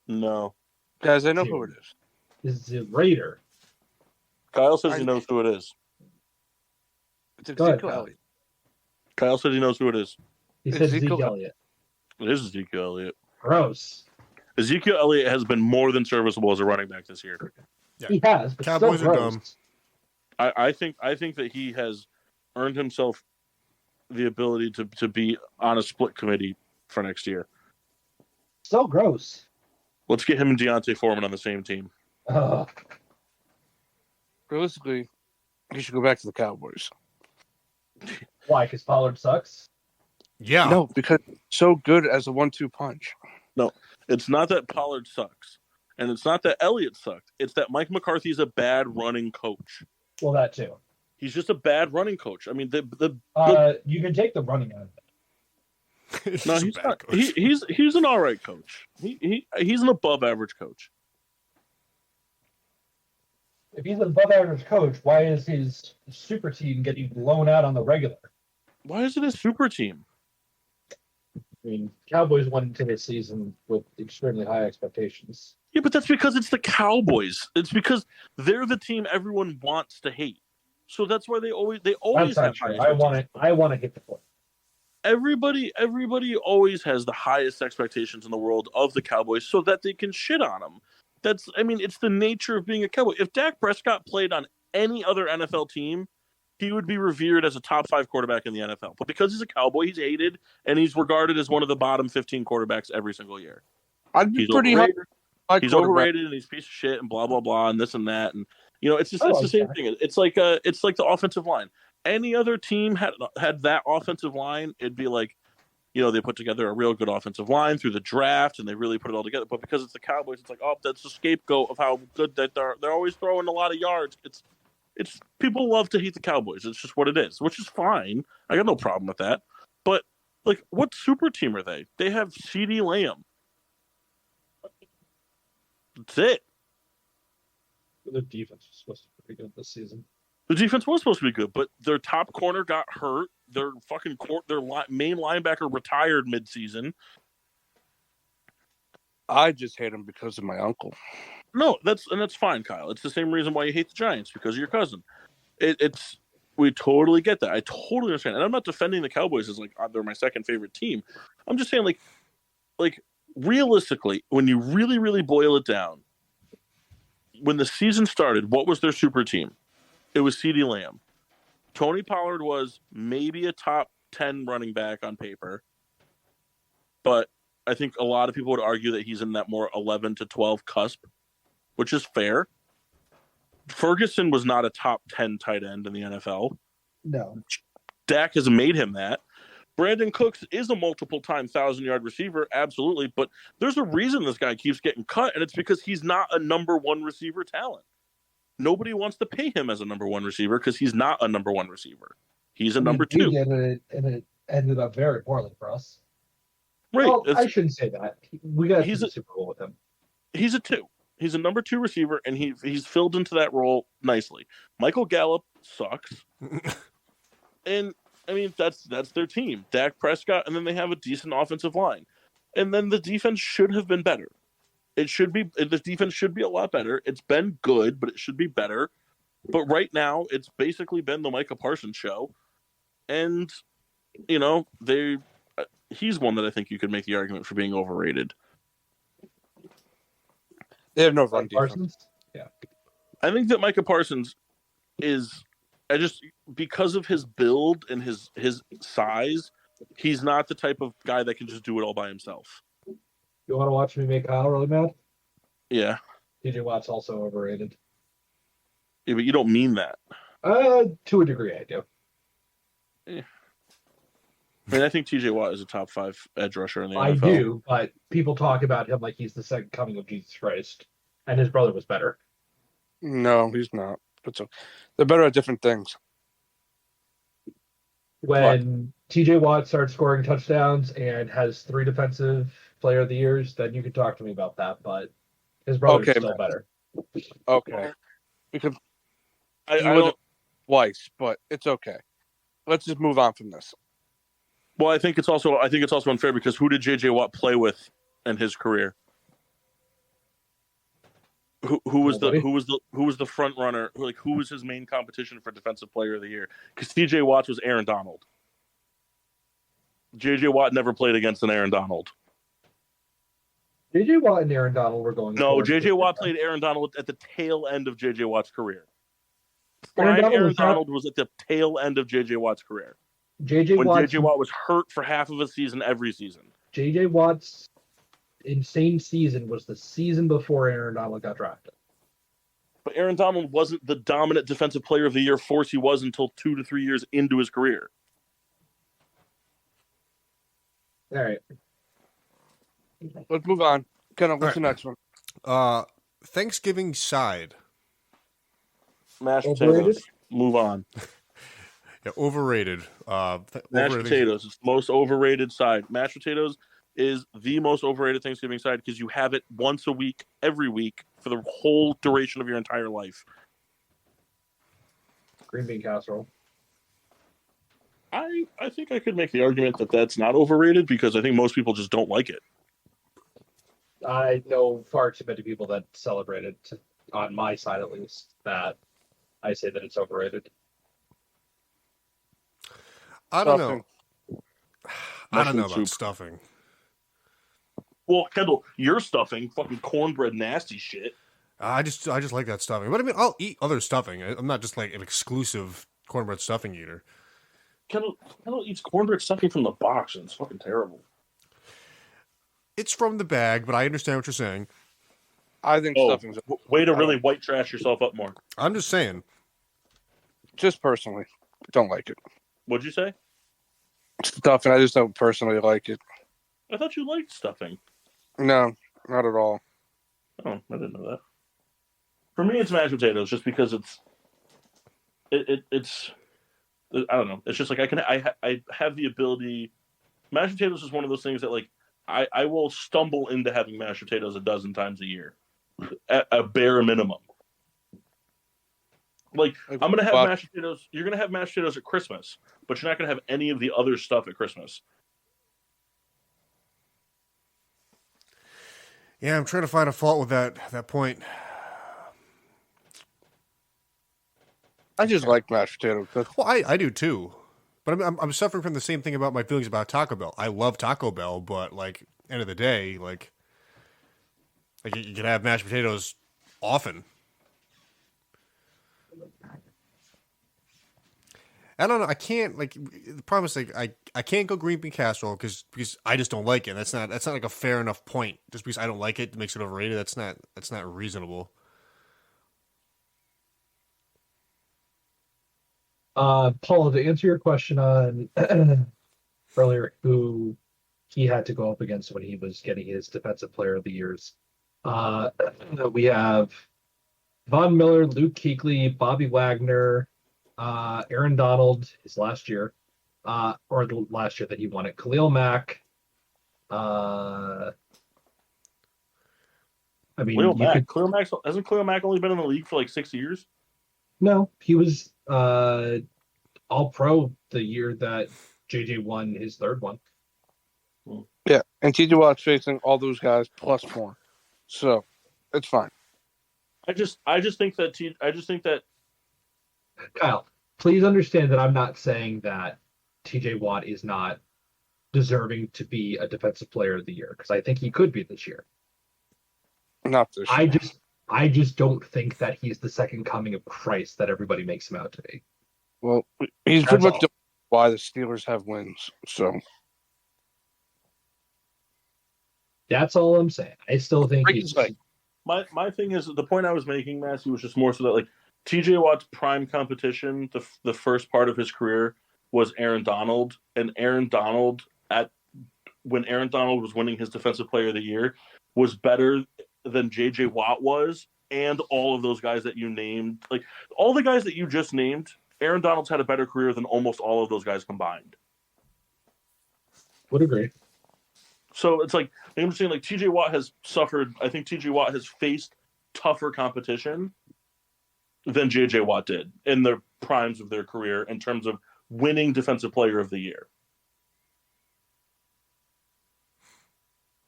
No. Guys, I know who it is. Is he a Raider? Kyle says he knows who it is. It's Go ahead, Ezekiel Kyle. Elliott. Kyle says he knows who it is. He says Ezekiel Zeke Elliott. It is Ezekiel Elliott. Gross. Ezekiel Elliott has been more than serviceable as a running back this year. Yeah. He has, but Cowboys still are gross. dumb. I think that he has earned himself the ability to be on a split committee for next year. So gross. Let's get him and Deontay Foreman on the same team. Ugh. Realistically, he should go back to the Cowboys. Why? Because Pollard sucks? Yeah. No, because so good as a 1-2 punch. No, it's not that Pollard sucks. And it's not that Elliott sucked. It's that Mike McCarthy's a bad running coach. Well, that too. He's just a bad running coach. I mean, You can take the running out of it. He's no, just a he's bad not. coach. He's an all right coach. He's an above average coach. If he's an above average coach, why is his super team getting blown out on the regular? Why is it a super team? I mean, Cowboys went into this season with extremely high expectations. Yeah, but that's because it's the Cowboys. It's because they're the team everyone wants to hate. So that's why they always That's have not true. high I want to hit the point. Everybody always has the highest expectations in the world of the Cowboys so that they can shit on them. It's the nature of being a Cowboy. If Dak Prescott played on any other NFL team, he would be revered as a top 5 quarterback in the NFL. But because he's a Cowboy, he's hated, and he's regarded as one of the bottom 15 quarterbacks every single year. I'd be He's pretty overrated. high. He's overrated, and he's a piece of shit, and blah blah blah, and this and that, and it's the same thing. It's like the offensive line. Any other team had that offensive line, it'd be like, they put together a real good offensive line through the draft, and they really put it all together. But because it's the Cowboys, it's like, oh, that's the scapegoat of how good that they're always throwing a lot of yards. It's people love to hate the Cowboys. It's just what it is, which is fine. I got no problem with that. But like, what super team are they? They have CeeDee Lamb. That's it. The defense was supposed to be pretty good this season. The defense was supposed to be good, but their top corner got hurt. Their main linebacker retired midseason. I just hate him because of my uncle. No, that's fine, Kyle. It's the same reason why you hate the Giants, because of your cousin. We totally get that. I totally understand, and I'm not defending the Cowboys as like they're my second favorite team. I'm just saying, like realistically, when you really, really boil it down, when the season started, what was their super team? It was CeeDee Lamb. Tony Pollard was maybe a top 10 running back on paper, but I think a lot of people would argue that he's in that more 11 to 12 cusp, which is fair. Ferguson was not a top 10 tight end in the NFL. No. Dak has made him that. Brandon Cooks is a multiple-time 1,000-yard receiver, absolutely, but there's a reason this guy keeps getting cut, and it's because he's not a number one receiver talent. Nobody wants to pay him as a number one receiver because he's not a number one receiver. He's a number two. And it ended up very poorly for us. Right. Well, I shouldn't say that. We got to the Super Bowl with him. He's a 2. He's a number 2 receiver, and he's filled into that role nicely. Michael Gallup sucks. And, I mean, that's their team. Dak Prescott, and then they have a decent offensive line. And then the defense should have been better. The defense should be a lot better. It's been good, but it should be better. But right now, it's basically been the Micah Parsons show. And, he's one that I think you could make the argument for being overrated. They have no run defense. Parsons? Yeah. I think that Micah Parsons is, because of his build and his size, he's not the type of guy that can just do it all by himself. You want to watch me make Kyle really mad? Yeah. TJ Watt's also overrated. Yeah, but you don't mean that. To a degree, I do. Yeah. I mean, I think TJ Watt is a top 5 edge rusher in the NFL. I do, but people talk about him like he's the second coming of Jesus Christ, and his brother was better. No, he's not. They're better at different things. When TJ Watt starts scoring touchdowns and has 3 defensive player of the years, then you could talk to me about that, but his brother's still better. Okay. Because I wasn't don't. twice, but it's okay. Let's just move on from this. Well, I think it's also unfair because who did J.J. Watt play with in his career? Who was the front runner? Who was his main competition for Defensive Player of the Year? Because T.J. Watt was Aaron Donald. J.J. Watt never played against an Aaron Donald. J.J. Watt and Aaron Donald were going. No, J.J. Watt played Aaron Donald at the tail end of J.J. Watt's career. Aaron Donald was at the tail end of J.J. Watt's career. J.J. Watt was hurt for half of a season every season. J.J. Watt's insane season was the season before Aaron Donald got drafted. But Aaron Donald wasn't the dominant Defensive Player of the Year force he was until 2 to 3 years into his career. 'All right. Let's move on. Kind of, what's the All next one? Thanksgiving side. Mashed Overrated? potatoes. Move on. Yeah, overrated. Mashed potatoes. It's the most overrated side. Mashed potatoes is the most overrated Thanksgiving side because you have it once a week, every week, for the whole duration of your entire life. Green bean casserole. I think I could make the argument that that's not overrated because I think most people just don't like it. I know far too many people that celebrate it, on my side at least, that I say that it's overrated. I don't know. Stuffing. I don't know Mushroom about soup. stuffing. Well, Kendall, you're stuffing fucking cornbread nasty shit. I just like that stuffing. But I mean, I'll eat other stuffing. I'm not just like an exclusive cornbread stuffing eater. Kendall eats cornbread stuffing from the box, and it's fucking terrible. It's from the bag, but I understand what you're saying. I think stuffing's Way to really white trash yourself up more. I'm just saying. just personally don't like it. What'd you say? Stuffing, I just don't personally like it. I thought you liked stuffing. No, not at all. Oh, I didn't know that. For me, it's mashed potatoes, just because it's I don't know. It's just like I have the ability. Mashed potatoes is one of those things that like I will stumble into having mashed potatoes a dozen times a year, at a bare minimum. Like I'm gonna have mashed potatoes. You're gonna have mashed potatoes at Christmas, but you're not gonna have any of the other stuff at Christmas. Yeah, I'm trying to find a fault with that point. I just like mashed potatoes. Well, I do too, but I'm suffering from the same thing about my feelings about Taco Bell. I love Taco Bell, but like end of the day, like you can have mashed potatoes often. I don't know. I can't like the problem is like I can't go green bean casserole because I just don't like it. That's not like a fair enough point. Just because I don't like it makes it overrated. That's not reasonable. Paul, to answer your question on earlier, who he had to go up against when he was getting his Defensive Player of the Years, we have Von Miller, Luke Kuechly, Bobby Wagner, Aaron Donald, his last year, or the last year that he won it, Khalil Mack. I mean, Khalil Mack. Hasn't Khalil Mack only been in the league for like 6 years? No, he was all pro the year that JJ won his third one. Yeah, and TJ Watt's facing all those guys plus more, so it's fine. I just think that Kyle, please understand that I'm not saying that TJ Watt is not deserving to be a Defensive Player of the Year, because I think he could be this year. Not this year. I just don't think that he's the second coming of Christ that everybody makes him out to be. Well, he's pretty much why the Steelers have wins. So that's all I'm saying. I still think he's like my thing is the point I was making, Matthew, was just more so that like TJ Watt's prime competition, the first part of his career was Aaron Donald, and Aaron Donald when Aaron Donald was winning his Defensive Player of the Year was better than JJ Watt was, and all of those guys that you named, like all the guys that you just named, Aaron Donald's had a better career than almost all of those guys combined. Would agree. So it's like I'm saying, like TJ Watt has suffered. I think TJ Watt has faced tougher competition than JJ Watt did in the primes of their career in terms of winning Defensive Player of the Year.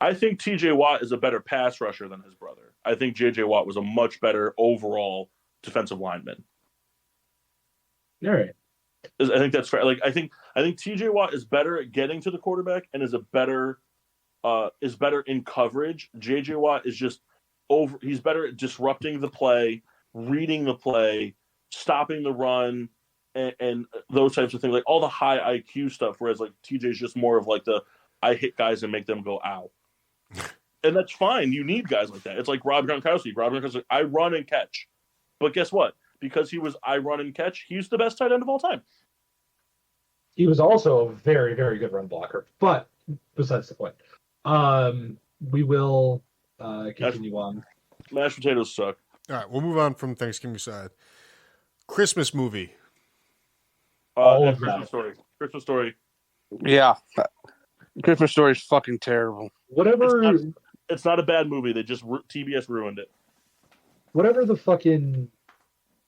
I think TJ Watt is a better pass rusher than his brother. I think JJ Watt was a much better overall defensive lineman. All right. I think that's fair. Like I think TJ Watt is better at getting to the quarterback and is better in coverage. JJ Watt is just he's better at disrupting the play, reading the play, stopping the run, and those types of things. Like all the high IQ stuff, whereas like TJ's just more of like I hit guys and make them go ow. And that's fine. You need guys like that. It's like Rob Gronkowski. Rob Gronkowski, I run and catch. But guess what? Because he was I run and catch, he's the best tight end of all time. He was also a very, very good run blocker. But besides the point. we will continue on. Mashed potatoes suck. All right, we'll move on from Thanksgiving side. Christmas movie. All of Christmas that. Story. Christmas Story. Yeah. Christmas Story is fucking terrible. Whatever. It's not a bad movie. They just TBS ruined it. Whatever the fucking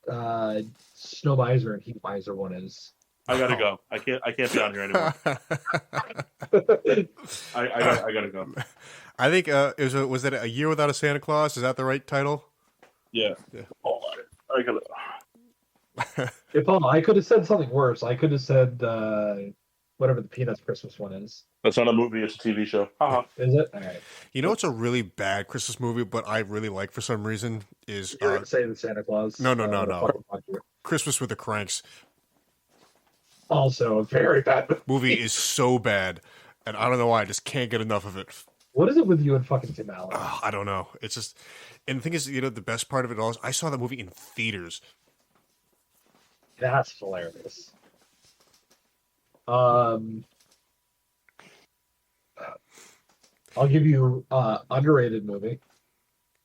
Snow Miser and Heat Miser one is. I gotta go. I can't be on here anymore. I gotta go. I think was that A Year Without a Santa Claus? Is that the right title? Yeah. Hold on. I gotta. If I could have said something worse. I could have said whatever the Peanuts Christmas one is. That's not a movie. It's a TV show. Is it? All right. You know, it's a really bad Christmas movie, but I really like for some reason is You're gonna say the Santa Claus? No. Fucking Christmas with the Cranks. Also, a very bad Movie is so bad, and I don't know why. I just can't get enough of it. What is it with you and fucking Tim Allen? I don't know. It's just, and the thing is, you know, the best part of it all is I saw that movie in theaters. That's hilarious. I'll give you underrated movie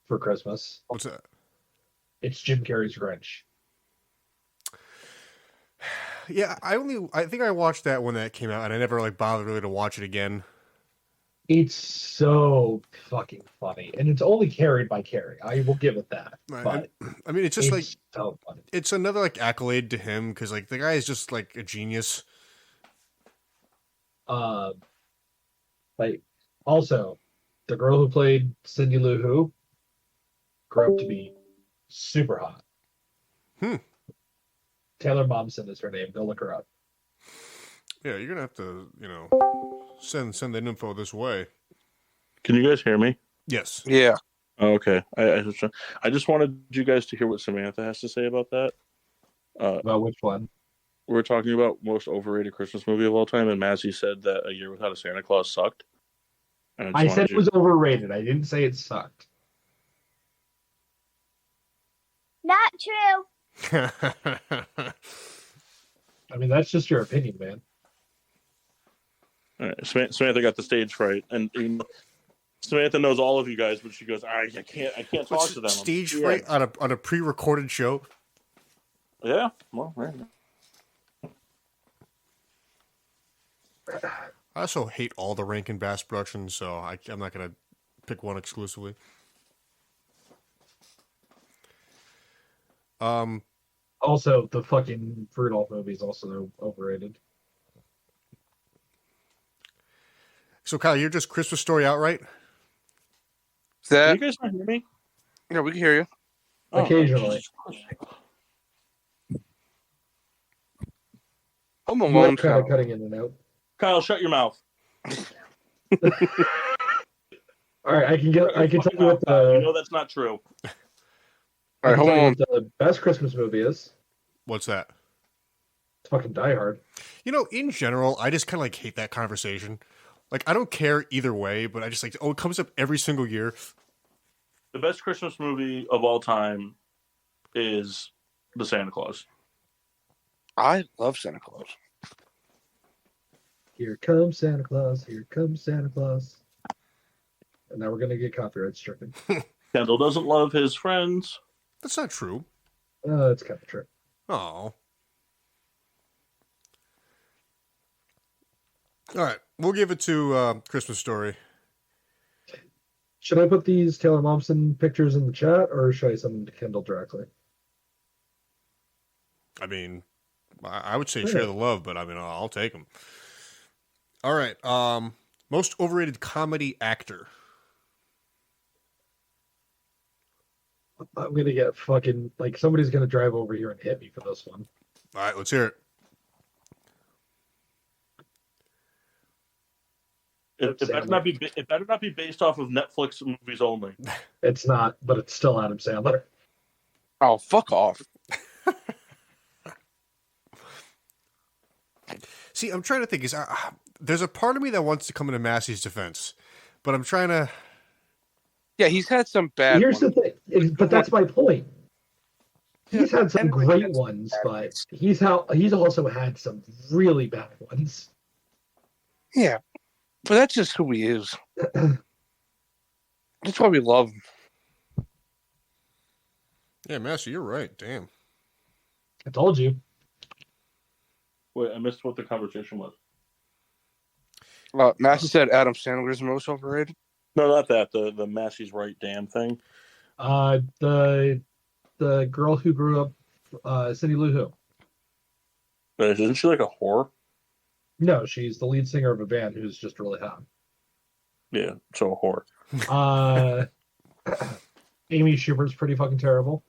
for Christmas. What's that? It's Jim Carrey's Grinch. Yeah, I think I watched that when that came out, and I never like bothered really to watch it again. It's so fucking funny, and it's only carried by Carrey. I will give it that. But I mean, it's just like so funny. It's another like accolade to him because like the guy is just like a genius. Like also, the girl who played Cindy Lou Who grew up to be super hot. Taylor Momsen is her name. Go look her up. Yeah, you're gonna have to, you know, send that info this way. Can you guys hear me? Yes. Yeah. Oh, okay. I just wanted you guys to hear what Samantha has to say about that. About which one? We're talking about most overrated Christmas movie of all time, and Massey said that A Year Without a Santa Claus sucked. And I said it was overrated. I didn't say it sucked. Not true. I mean, that's just your opinion, man. All right. Samantha got the stage fright, and Samantha knows all of you guys, but she goes, I can't talk to them. Stage fright on a pre-recorded show. Yeah. Well, yeah. I also hate all the Rankin Bass productions, so I'm not gonna pick one exclusively. Also, the fucking Rudolph movie is also overrated. So, Kyle, you're just Christmas Story outright? Is that? Can you guys not hear me? Yeah, we can hear you. Occasionally. Home You're Alone. kind of cutting in and out. Kyle, shut your mouth. All right, I can tell you what You know that's not true. All right, hold on. The best Christmas movie is. What's that? It's fucking Die Hard. You know, in general, I just kind of like hate that conversation. Like, I don't care either way, but I just like, it comes up every single year. The best Christmas movie of all time is The Santa Claus. I love Santa Claus. Here comes Santa Claus. Here comes Santa Claus. And now we're gonna get copyright stricken. Kendall doesn't love his friends. That's not true. It's kind of true. Oh. All right, we'll give it to Christmas Story. Should I put these Taylor Momsen pictures in the chat, or should I send them to Kendall directly? I mean, I would say share the love, but I mean, I'll take them. All right, most overrated comedy actor. I'm gonna get fucking like somebody's gonna drive over here and hit me for this one. All right, let's hear it. It better not be based off of Netflix movies only. It's not, but it's still Adam Sandler. Oh, fuck off. See, I'm trying to think. There's a part of me that wants to come into Massey's defense, but I'm trying to. Yeah, he's had some bad Here's ones. the thing, but that's my point. He's had some great ones, but he's also had some really bad ones. Yeah, but that's just who he is. That's why we love him. Yeah, Master, you're right. Damn. I told you. Wait, I missed what the conversation was. Master said Adam Sandler is the most overrated. No, not that. The Massey's right damn thing. The girl who grew up, Cindy Lou Who. Isn't she like a whore? No, she's the lead singer of a band who's just really hot. Yeah, so a whore. Amy Schumer's pretty fucking terrible.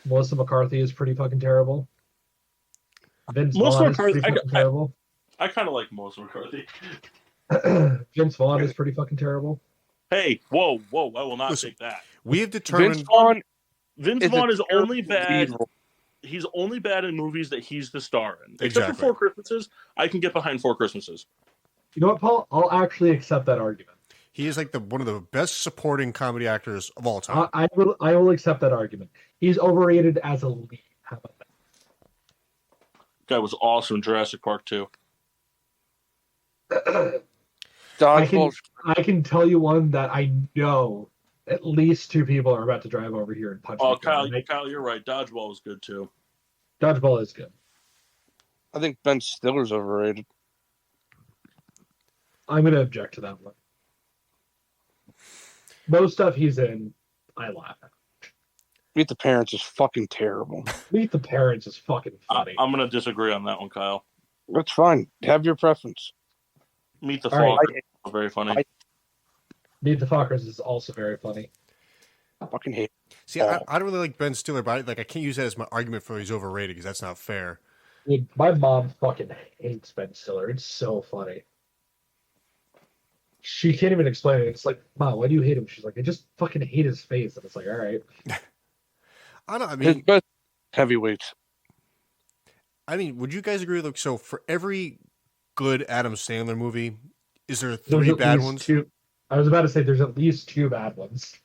Melissa McCarthy is pretty fucking terrible. Vince Vaughn is pretty fucking terrible. I kind of like Melissa McCarthy. Vince Vaughn is pretty fucking terrible. Hey, whoa! I will not take that. We have determined Vince Vaughn is only bad. He's only bad in movies that he's the star in. Exactly. Except for Four Christmases, I can get behind Four Christmases. You know what, Paul? I'll actually accept that argument. He is like one of the best supporting comedy actors of all time. I will accept that argument. He's overrated as a lead. How about that? Guy was awesome in Jurassic Park 2. I can tell you one that I know at least two people are about to drive over here and punch. Oh, Kyle, you're right. Dodgeball was good too. Dodgeball is good. I think Ben Stiller's overrated. I'm going to object to that one. Most stuff he's in, I laugh at. Meet the Parents is fucking terrible. Meet the Parents is fucking funny. I'm going to disagree on that one, Kyle. That's fine. Have your preference. Meet the Fockers is very funny. Meet the Fockers is also very funny. I fucking hate it. See, I don't really like Ben Stiller, but I can't use that as my argument for he's overrated because that's not fair. Dude, my mom fucking hates Ben Stiller. It's so funny. She can't even explain it. It's like, Mom, why do you hate him? She's like, I just fucking hate his face. And it's like, all right. His best heavyweights. I mean, would you guys agree? Like, so for every good Adam Sandler movie, is there three bad ones? I was about to say there's at least two bad ones.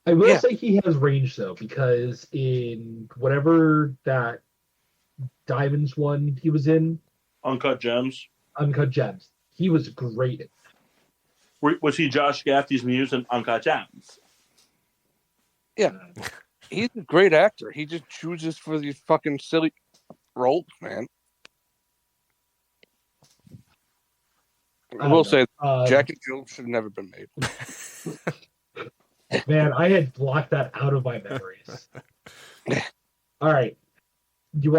I will say he has range though, because in whatever that Diamonds one he was in, Uncut Gems, he was great in that. Was he Josh Gaffney's muse in Uncut Gems? Yeah. He's a great actor. He just chooses for these fucking silly roles, man. I will say Jack and Jill should have never been made. Man, I had blocked that out of my memories. All right. Do you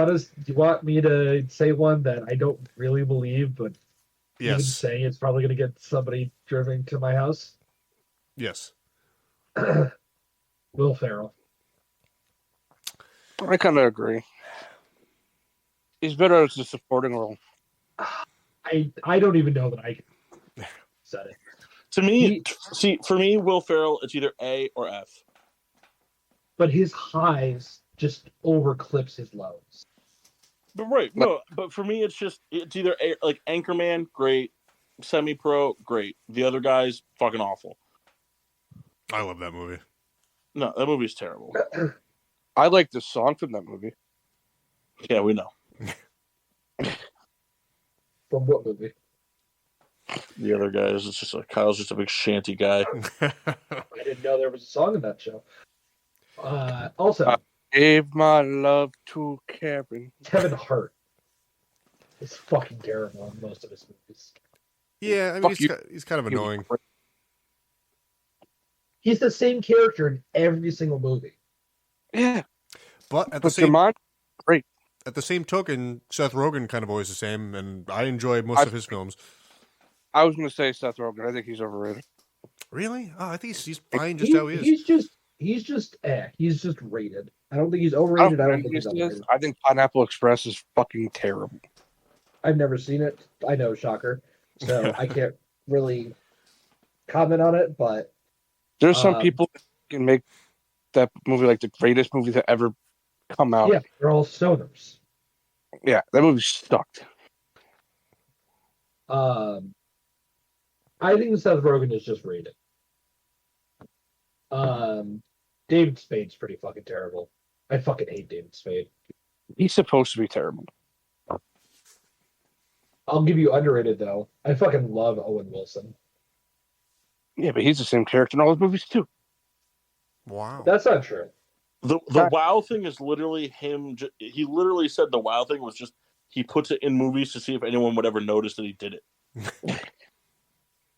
want me to say one that I don't really believe, but even saying it's probably going to get somebody driven to my house? Yes. Will Ferrell. I kind of agree. He's better as a supporting role. I don't even know that I said it. To me, for me, Will Ferrell, it's either A or F. But his highs just overclips his lows. But for me, it's either A, like Anchorman, great, Semi-Pro, great. The other guys, fucking awful. I love that movie. No, that movie's terrible. I like the song from that movie. Yeah, we know. From what movie? The other guys, it's just like Kyle's just a big shanty guy. I didn't know there was a song in that show. Also, I gave my love to Kevin. Kevin Hart is fucking terrible in most of his movies. Yeah, I mean, he's kind of annoying. He's the same character in every single movie. Yeah. But at the same token, Seth Rogen kind of always the same, and I enjoy most of his films. I was going to say Seth Rogen. I think he's overrated. Really? Oh, I think he's fine just how he is. He's just rated. I don't think he's overrated. I don't think he's underrated. I think Pineapple Express is fucking terrible. I've never seen it. I know, shocker. So I can't really comment on it, but there's some people that can make that movie like the greatest movie to ever come out. Yeah, they're all stoners. Yeah, that movie sucked. I think Seth Rogen is just rated. David Spade's pretty fucking terrible. I fucking hate David Spade. He's supposed to be terrible. I'll give you underrated though. I fucking love Owen Wilson. Yeah, but he's the same character in all his movies too. Wow. That's not true. The wow thing is literally him. He literally said the wow thing was just he puts it in movies to see if anyone would ever notice that he did it.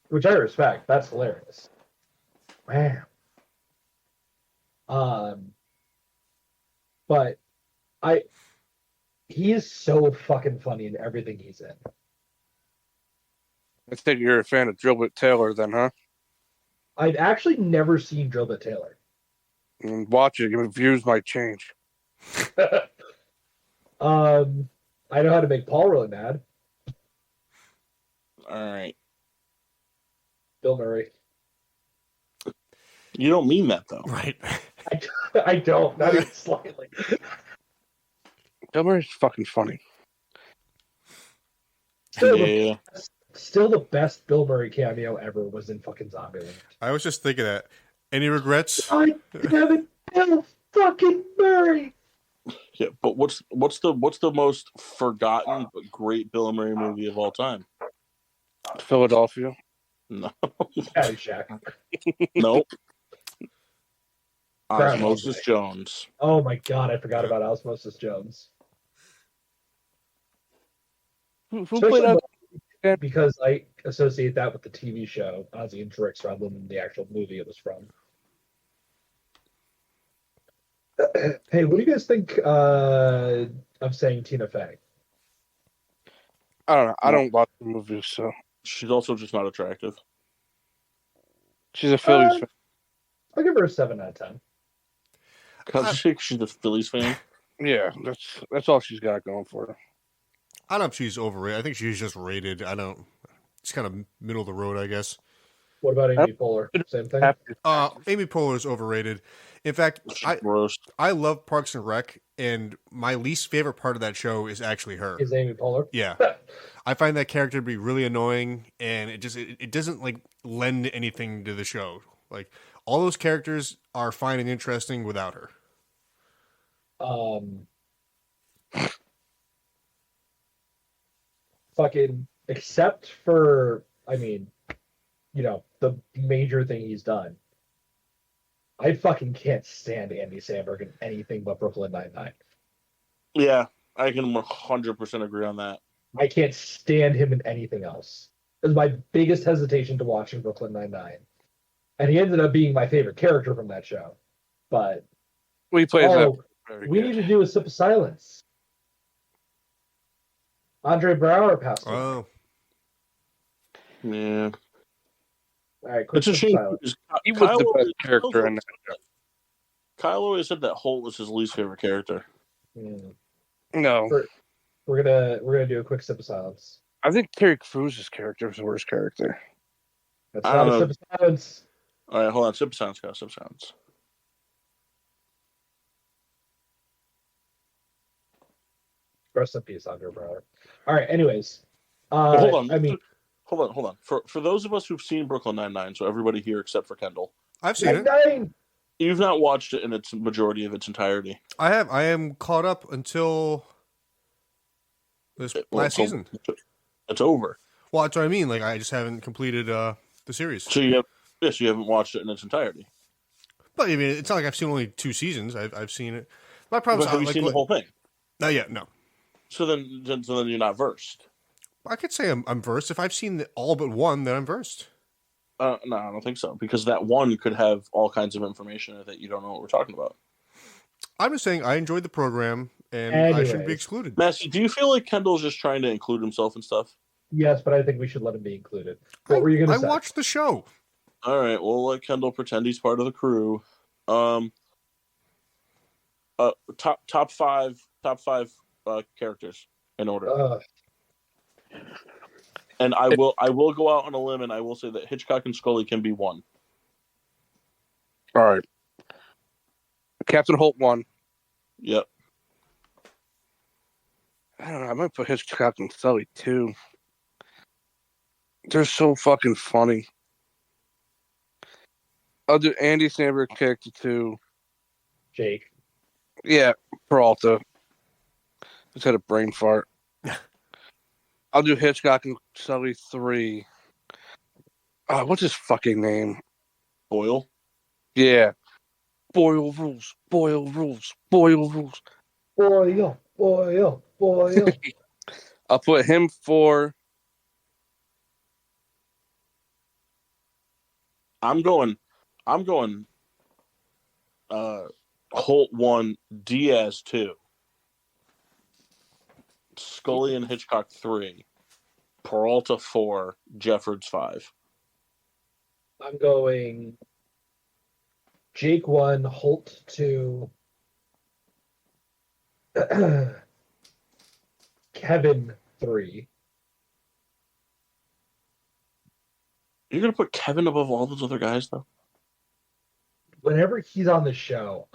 Which I respect. That's hilarious. Man. But he is so fucking funny in everything he's in. I think you're a fan of Drillbit Taylor then, huh? I've actually never seen Drillbit Taylor. Watch it. Your views might change. I know how to make Paul really mad. All right. Bill Murray. You don't mean that though, Right. I don't, not even slightly. Bill Murray's fucking funny. Yeah. Still the best Bill Murray cameo ever was in fucking Zombieland. I was just thinking that. Any regrets? I haven't Bill fucking Murray. Yeah, but what's the most forgotten but great Bill Murray movie of all time? Philadelphia. No, Caddyshack. nope. Brad Osmosis Pitt. Jones. Oh my god, I forgot about Osmosis Jones. Who Especially played that? because I associate that with the TV show Ozzy and Drix rather than the actual movie it was from. Hey, what do you guys think of saying Tina Fey? I don't know. I don't watch the movies, so She's also just not attractive. she's a Phillies fan. I'll give her a 7 out of 10. Because she's a Phillies fan. Yeah, that's all she's got going for her. I don't know if she's overrated. I think she's just rated. I don't. It's kind of middle of the road, I guess. What about Amy Poehler? Same thing? Amy Poehler is overrated. In fact, I love Parks and Rec, and my least favorite part of that show is actually her. Is Amy Poehler? Yeah, I find that character to be really annoying, and it doesn't like lend anything to the show. Like all those characters are fine and interesting without her. Fucking except for, I mean, you know, the major thing he's done. I fucking can't stand Andy Samberg in anything but Brooklyn Nine-Nine. Yeah, I can 100% agree on that. I can't stand him in anything else. It was my biggest hesitation to watching Brooklyn Nine-Nine. And he ended up being my favorite character from that show. But Well, he plays that. We need to do a sip of silence. Andre Brower passed away. Oh, Yeah. All right, quick It's a sip of shame. silence. Because He was the best character in that show. Kyle always said that Holt was his least favorite character. No, We're gonna do a quick sip of silence. I think Terry Crews' character was the worst character. That's I not don't a know. sip of silence. All right, hold on. Sip sounds, guys. Sip sounds. Rest in peace, Andre Brower. All right. Anyways, Hold on. I mean, hold on. For those of us who've seen Brooklyn Nine-Nine, so everybody here except for Kendall, I've seen it. Nine-Nine! you've not watched it in its majority of its entirety. I have. I am caught up until this last season. It's over. Well, that's what I mean. Like I just haven't completed the series. So you haven't watched it in its entirety. But I mean, it's not like I've seen only 2 seasons. I've seen it. My problem But is have you seen the whole thing? Not yet. No. So then you're not versed. I could say I'm versed. If I've seen all but one, then I'm versed. No, I don't think so. Because that one could have all kinds of information in it that you don't know what we're talking about. I'm just saying I enjoyed the program, and I shouldn't be Anyways. excluded. Massey, do you feel like Kendall's just trying to include himself and stuff? Yes, but I think we should let him be included. What were you gonna I say? watched the show. All right, we'll let Kendall pretend he's part of the crew. Top five characters in order. And I will go out on a limb and I will say that Hitchcock and Scully can be one. All right. Captain Holt won. Yep. I don't know. I might put Hitchcock and Sully too. They're so fucking funny. I'll do Andy Samberg character 2. Jake. Yeah, Peralta. Just had a brain fart. I'll do Hitchcock and Sully 3. What's his fucking name? Boyle. Yeah. Boyle rules. Boyle rules. Boyle rules. Boyle. I'll put him for. I'm going. Holt 1, Diaz 2, Scully and Hitchcock 3, Peralta 4, Jeffords 5. I'm going Jake 1, Holt 2, Kevin 3. You're gonna put Kevin above all those other guys, though. Whenever he's on the show,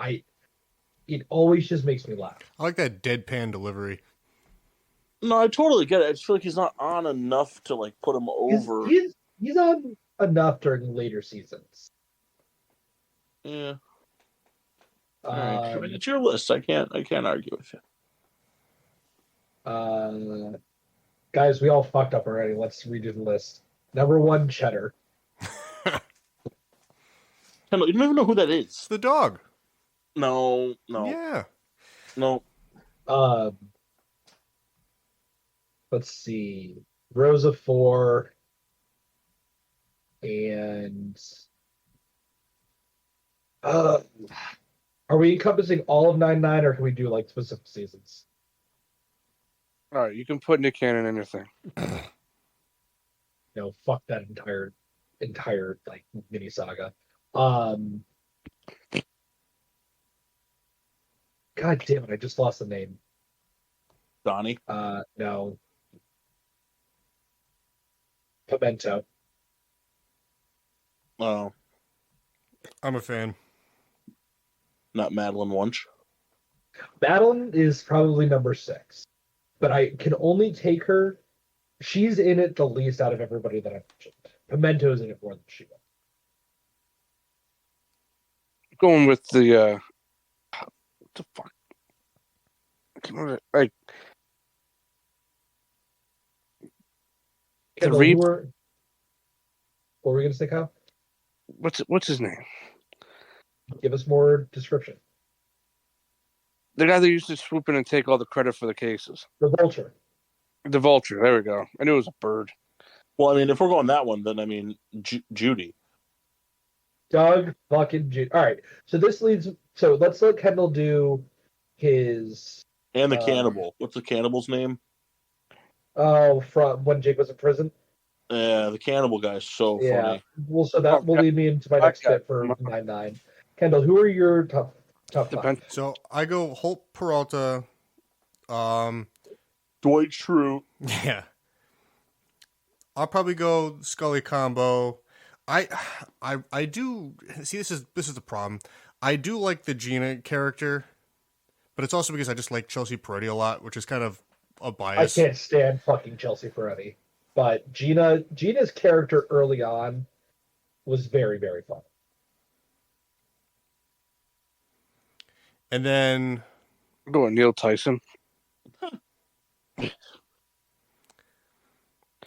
it always just makes me laugh. I like that deadpan delivery. No, I totally get it. I just feel like he's not on enough to like put him over. He's on enough during later seasons. Yeah. All right. I mean, it's your list. I can't argue with you. Guys, we all fucked up already. Let's redo the list. Number 1, Cheddar. Kendall, you don't even know who that is. It's the dog. No. Yeah. No. Let's see. Rosa 4 and are we encompassing all of 9-9 or can we do like specific seasons? All right, you can put Nick Cannon in your thing. No, fuck that entire like mini saga. God damn it, I just lost the name. Donnie. No. Pimento. Oh, I'm a fan. not Madeline Wunsch. Madeline is probably number 6, but I can only take her. She's in it the least out of everybody that I mentioned. Pimento's in it more than she was. Going with the what the fuck? I can't remember. Like Kendall, Reap- what were we gonna say, Kyle? what's his name? Give us more description. The guy that used to swoop in and take all the credit for the cases. The Vulture. The Vulture. There we go. I knew it was a bird. Well, I mean, if we're going that one, then I mean Judy. Doug fucking Judy. All right. So this leads. So let's let Kendall do his. And the cannibal. What's the cannibal's name? Oh, from when Jake was in prison. Yeah, the cannibal guy's so funny. Well, so that will lead me into my next bit for 9-9. Kendall, who are your top five? So I go Holt Peralta. Dwight Schrute. Yeah. I'll probably go Scully combo. I do see this is the problem. I do like the Gina character, but it's also because I just like Chelsea Peretti a lot, which is kind of a bias. I can't stand fucking Chelsea Peretti, but Gina's character early on was very, very fun. And then I'm going Neil Tyson.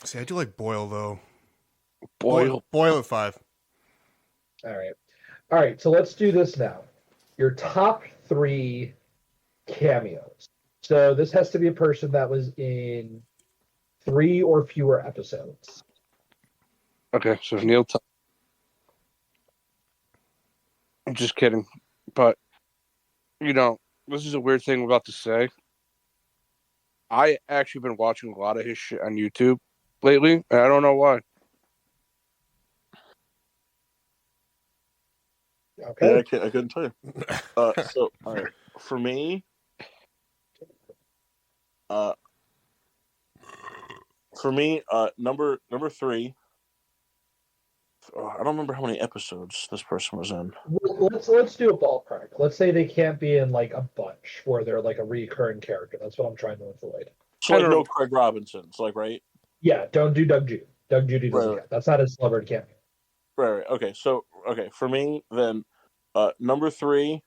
see, I do like Boyle though. Boyle. Boyle at 5. All right. So let's do this now. Your top 3 cameos. So this has to be a person that was in 3 or fewer episodes. Okay, so Neil Tyson. I'm just kidding. But, this is a weird thing I'm about to say. I actually been watching a lot of his shit on YouTube lately, and I don't know why. Okay. Yeah, I couldn't tell you. So, all right, for me, number 3. I don't remember how many episodes this person was in. Well, let's do a ballpark. Let's say they can't be in like a bunch where they're like a recurring character. That's what I'm trying to avoid. So like no Craig Robinson's, like, right? Yeah, don't do Doug Judy. Doug Judy doesn't count. That's not a celebrity cameo. Right. Okay. So for me then, number 3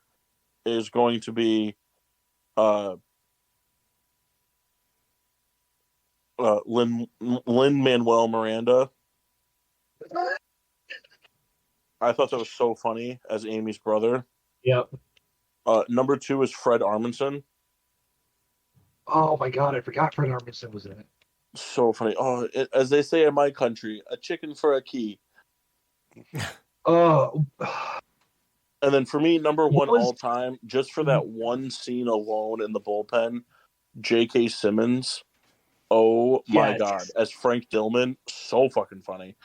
is going to be Lin-Manuel Miranda. I thought that was so funny as Amy's brother. Yep. Number 2 is Fred Armisen. Oh my god, I forgot Fred Armisen was in it. So funny. As they say in my country, a chicken for a key. Oh. And then for me, number 1 was- all time, just for that one scene alone in the bullpen, J.K. Simmons. Oh my Yes. god, as Frank Dillman, so fucking funny.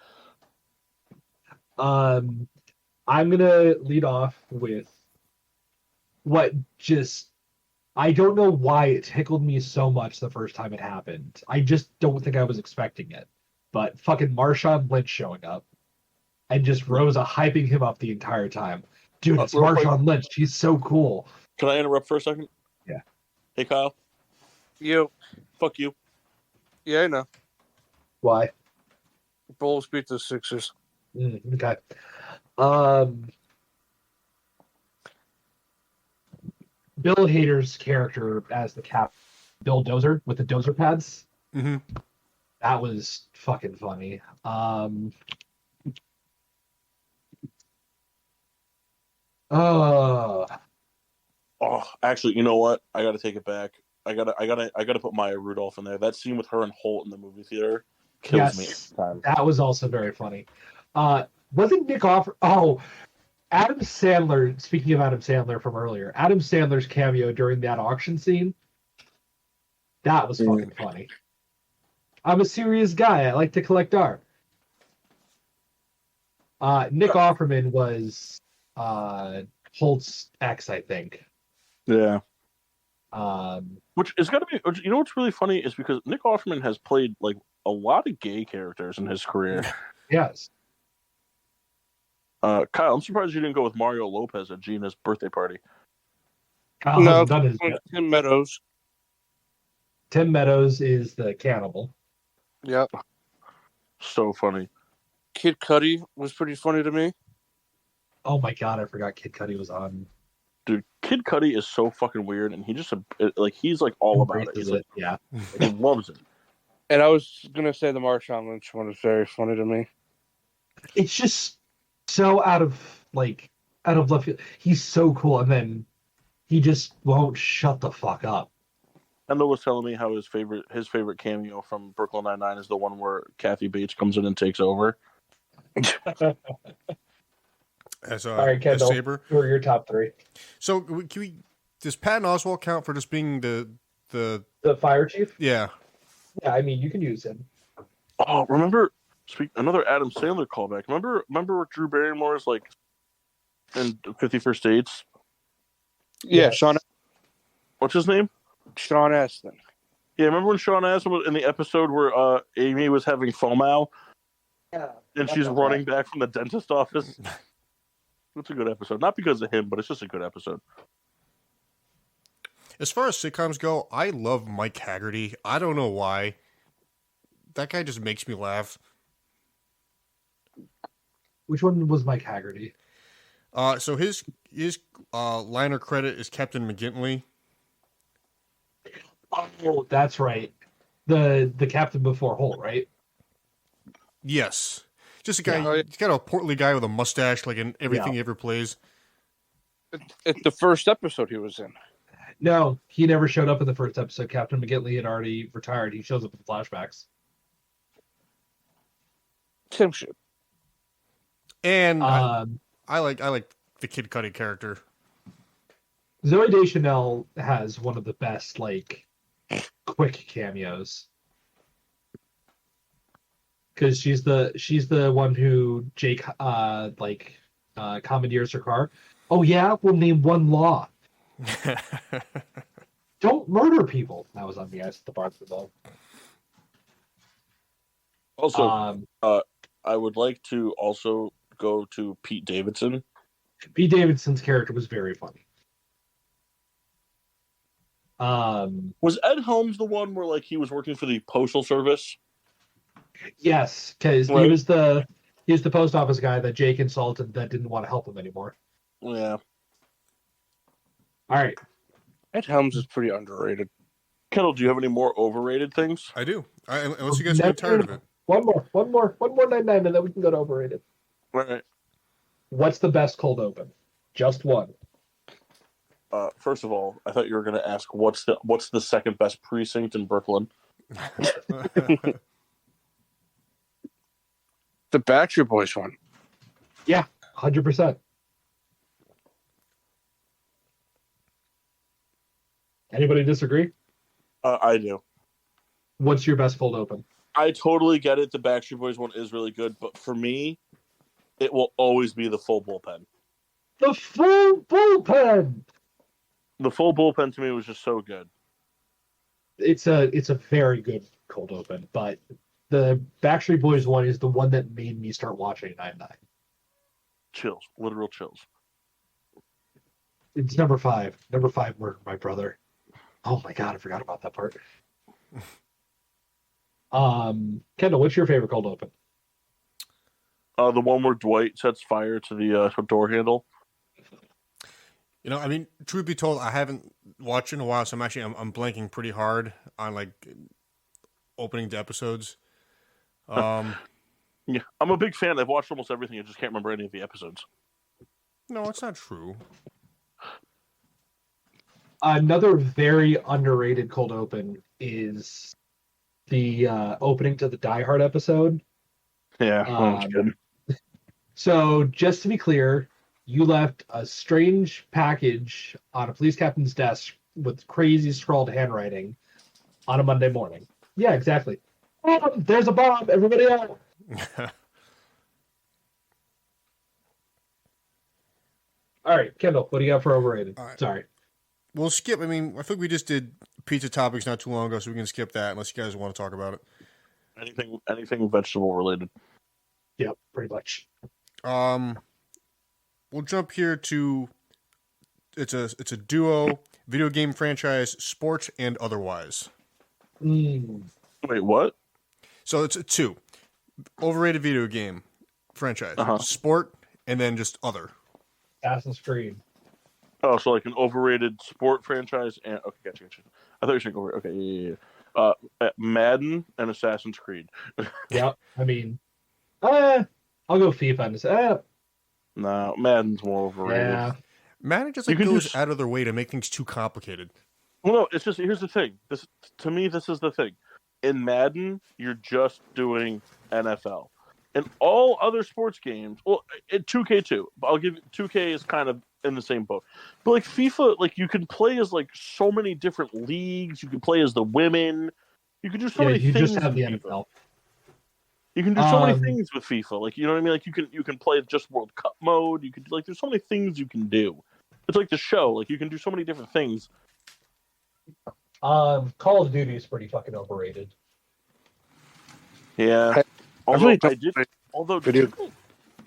I'm gonna lead off with what just I don't know why it tickled me so much the first time it happened. I just don't think I was expecting it. But fucking Marshawn Lynch showing up and just Rosa hyping him up the entire time. Dude, it's real quick. Marshawn Lynch. He's so cool. Can I interrupt for a second? Yeah. Hey, Kyle. You. Fuck you. Yeah, I know. Why? Bulls beat the Sixers. Okay. Bill Hader's character as the cap, Bill Dozer with the dozer pads. Mm-hmm. That was fucking funny. Oh, actually, you know what? I got to take it back. I gotta put Maya Rudolph in there. That scene with her and Holt in the movie theater kills me every time. That was also very funny. Wasn't Nick Offer? Oh, Adam Sandler. Speaking of Adam Sandler from earlier, Adam Sandler's cameo during that auction scene. That was fucking funny. I'm a serious guy. I like to collect art. Nick Offerman was Holt's ex, I think. Yeah. Which is got to be. You know what's really funny is because Nick Offerman has played like a lot of gay characters in his career. Yes. Kyle, I'm surprised you didn't go with Mario Lopez at Gina's birthday party. Kyle hasn't done his yet. Tim Meadows. Tim Meadows is the cannibal. Yep. So funny. Kid Cudi was pretty funny to me. Oh my god, I forgot Kid Cudi was on. Dude, Kid Cudi is so fucking weird, and he's like all about it. He's like, yeah, he loves it. And I was gonna say the Marshawn Lynch one is very funny to me. It's just so out of left field. He's so cool, and then he just won't shut the fuck up. Kendall was telling me how his favorite cameo from Brooklyn Nine-Nine is the one where Kathy Bates comes in and takes over. As all right, Kendall, Saber. who are your top 3? So does Patton Oswalt count for just being the fire chief? Yeah. Yeah, I mean you can use him. Oh, remember? Another Adam Sandler callback. Remember Drew Barrymore's like in 50 First Dates? Yeah, Yes. Sean. What's his name? Sean Astin. Yeah, remember when Sean Astin was in the episode where Amy was having FOMO? Yeah. And she's running back from the dentist office? It's a good episode. Not because of him, but it's just a good episode. As far as sitcoms go, I love Mike Haggerty. I don't know why. That guy just makes me laugh. Which one was Mike Haggerty? So his liner credit is Captain McGintley. Oh, that's right. The captain before Holt, right? Yes. Just a guy, Yeah. he's got a portly guy with a mustache, like in everything he ever plays. It's the first episode he was in. No, he never showed up in the first episode. Captain McGinley had already retired. He shows up in flashbacks. Tim shit. And I like the Kid Cudi character. Zooey Deschanel has one of the best quick cameos. Because she's the one who Jake commandeers her car. Oh yeah, we'll name one law: don't murder people. That was on the ice at the Barnes Bill. Also, I would like to also go to Pete Davidson. Pete Davidson's character was very funny. Was Ed Helms the one where he was working for the Postal Service? Yes, because Right. he was the post office guy that Jake insulted that didn't want to help him anymore. Yeah. All right. Ed Helms is pretty underrated. Kendall, do you have any more overrated things? I do. Unless you guys get tired of it. One more 99, and then we can go to overrated. All right. What's the best cold open? Just one. First of all, I thought you were going to ask what's the second best precinct in Brooklyn. The Backstreet Boys one. Yeah, 100%. Anybody disagree? I do. What's your best cold open? I totally get it. The Backstreet Boys one is really good, but for me, it will always be the full bullpen. The full bullpen. The full bullpen to me was just so good. It's a very good cold open, but the Backstreet Boys one is the one that made me start watching 9/9. Chills, literal chills. It's number 5. Number 5, Murder My Brother. Oh my god, I forgot about that part. Kendall, what's your favorite cold open? The one where Dwight sets fire to the door handle. You know, I mean, truth be told, I haven't watched in a while, so I'm blanking pretty hard on like opening to episodes. Yeah, I'm a big fan. I've watched almost everything. I just can't remember any of the episodes. No, it's not true. Another very underrated cold open is the opening to the Die Hard episode. Yeah, that's good. So, just to be clear, you left a strange package on a police captain's desk with crazy scrawled handwriting on a Monday morning. Yeah, exactly. Oh, there's a bomb. Everybody out. All right, Kendall, what do you got for overrated? All right. Sorry. We'll skip. I mean, I think we just did pizza topics not too long ago, so we can skip that unless you guys want to talk about it. Anything vegetable related. Yep, pretty much. We'll jump here to it's a duo video game franchise, sports and otherwise. Mm. Wait, what? So it's a 2 overrated video game franchise, sport, and then just other. Assassin's Creed. Oh, so like an overrated sport franchise, and okay, gotcha. I thought you were saying over. Okay, yeah. Madden and Assassin's Creed. Yep. I mean, I'll go FIFA and say, No, Madden's more overrated. yeah. Madden just goes out of their way to make things too complicated. Well, no, it's just here's the thing. This to me, this is the thing. In Madden, you're just doing NFL. In all other sports games, well, in 2K too. I'll give 2K is kind of in the same boat. But like FIFA, like you can play as like so many different leagues. You can play as the women. You can do so many things. You just have the FIFA. NFL. You can do so many things with FIFA. Like, you know what I mean? Like you can play just World Cup mode. You could like there's so many things you can do. It's like the show. Like you can do so many different things. Call of Duty is pretty fucking overrated. Yeah. Although, can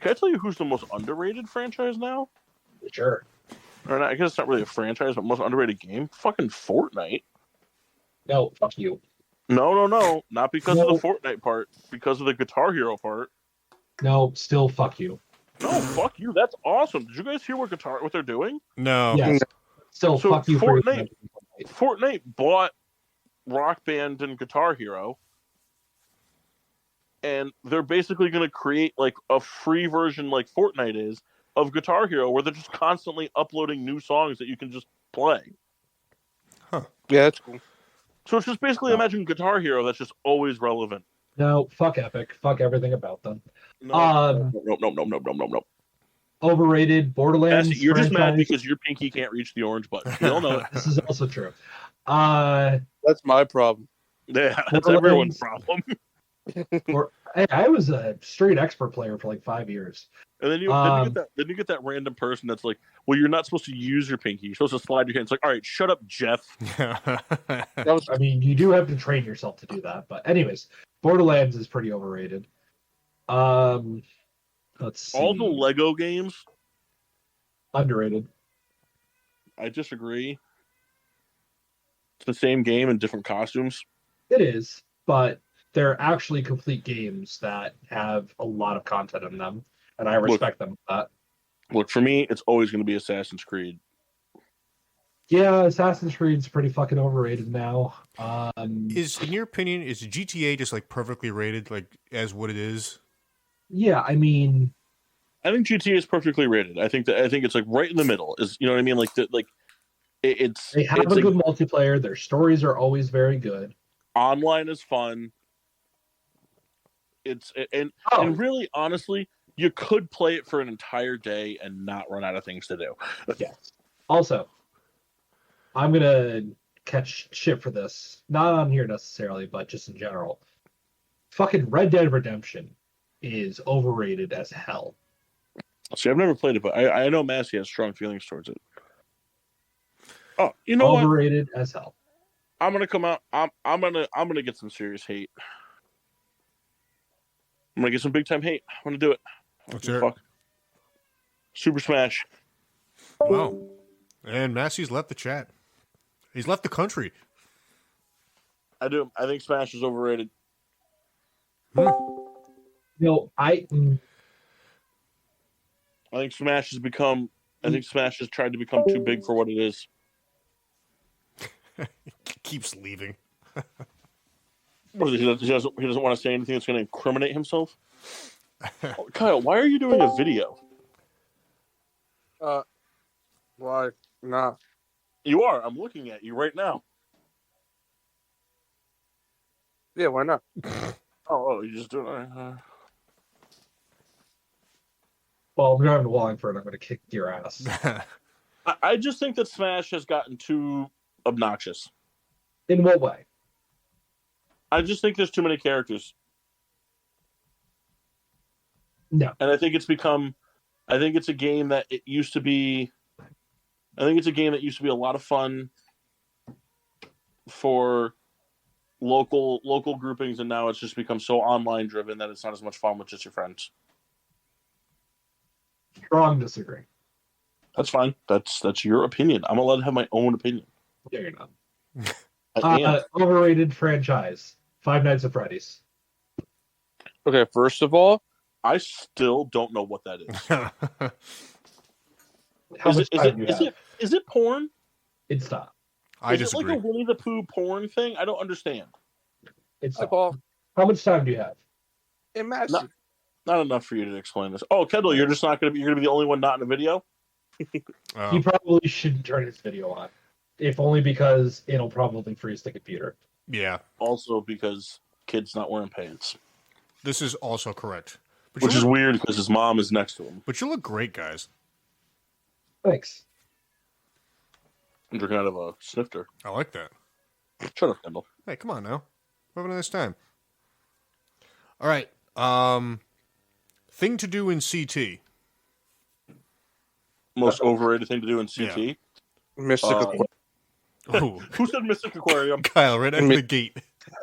I tell you who's the most underrated franchise now? Sure. Or not, I guess it's not really a franchise, but most underrated game? Fucking Fortnite. No, fuck you. No. Not because of the Fortnite part. Because of the Guitar Hero part. No, still fuck you. No, fuck you. That's awesome. Did you guys hear what they're doing? No. Yes. Still So fuck you. Fortnite bought Rock Band and Guitar Hero. And they're basically going to create like a free version like Fortnite is of Guitar Hero where they're just constantly uploading new songs that you can just play. Huh. Yeah, that's cool. So it's just basically imagine Guitar Hero that's just always relevant. No, fuck Epic. Fuck everything about them. No. Overrated Borderlands. You're just mad franchise. because your pinky can't reach the orange button. We all know it. This is also true. That's my problem. Yeah, that's everyone's problem. Hey, I was a straight expert player for like 5 years. And then you get that random person that's like, well, you're not supposed to use your pinky. You're supposed to slide your hand. It's like, all right, shut up, Jeff. I mean, you do have to train yourself to do that. But anyways, Borderlands is pretty overrated. Let's see. All the Lego games, Underrated. I disagree. It's the same game in different costumes. It is, but they're actually complete games that have a lot of content in them, and I respect them for that. Look, for me, it's always going to be Assassin's Creed. Yeah, Assassin's Creed's pretty fucking overrated now. In your opinion, is GTA just like perfectly rated, like as what it is? Yeah, I mean, I think GTA is perfectly rated. I think it's like right in the middle. Is you know what I mean? Like it's They have it's a good multiplayer. Their stories are always very good. online is fun. And really honestly, you could play it for an entire day and not run out of things to do. Yes. Also, I'm gonna catch shit for this. Not on here necessarily, but just in general. Fucking Red Dead Redemption is overrated as hell. See, I've never played it, but I know Massey has strong feelings towards it. Oh, you know Overrated as hell. I'm gonna come out. I'm gonna get some serious hate. I'm gonna get some big time hate. I'm gonna do it. Let's hear it. Super Smash. Wow. And Massey's left the chat. He's left the country. I do. I think Smash is overrated. No, I think Smash has become. I think Smash has tried to become too big for what it is. Keeps leaving. He doesn't want to say anything that's going to incriminate himself. Kyle, why are you doing a video? Why not? You are. I'm looking at you right now. Yeah, why not? You just doing it. well, I'm driving to Wallingford. I'm gonna kick your ass. I just think that Smash has gotten too obnoxious. In what way? I just think there's too many characters. No. And I think it's become. I think it's a game that it used to be. I think it's a game that used to be a lot of fun for local groupings, and now it's just become so online driven that it's not as much fun with just your friends. Strong disagree. That's fine. That's your opinion. I'm allowed to have my own opinion. Yeah, you're not. I am. Overrated franchise. Five Nights at Freddy's. Okay, first of all, I still don't know what that is. How much time do you have? Is it porn? It's not. I Is disagree. it like a Winnie the Pooh porn thing? I don't understand. It's hi, not. Paul. How much time do you have? And Massey. Not enough for you to explain this. Oh, Kendall, you're just not gonna be. You're gonna be the only one not in a video. He probably shouldn't turn his video on, if only because it'll probably freeze the computer. Yeah. Also, because kid's not wearing pants, This is also correct. But which is weird because his mom is next to him. But you look great, guys. Thanks. I'm drinking out of a snifter. I like that. Shut up, Kendall. Hey, come on now. We're having a nice time. All right. Thing to do in CT. Most overrated thing to do in CT. Yeah. Mystic Aquarium. Oh, Who said Mystic Aquarium? Kyle, right out the gate.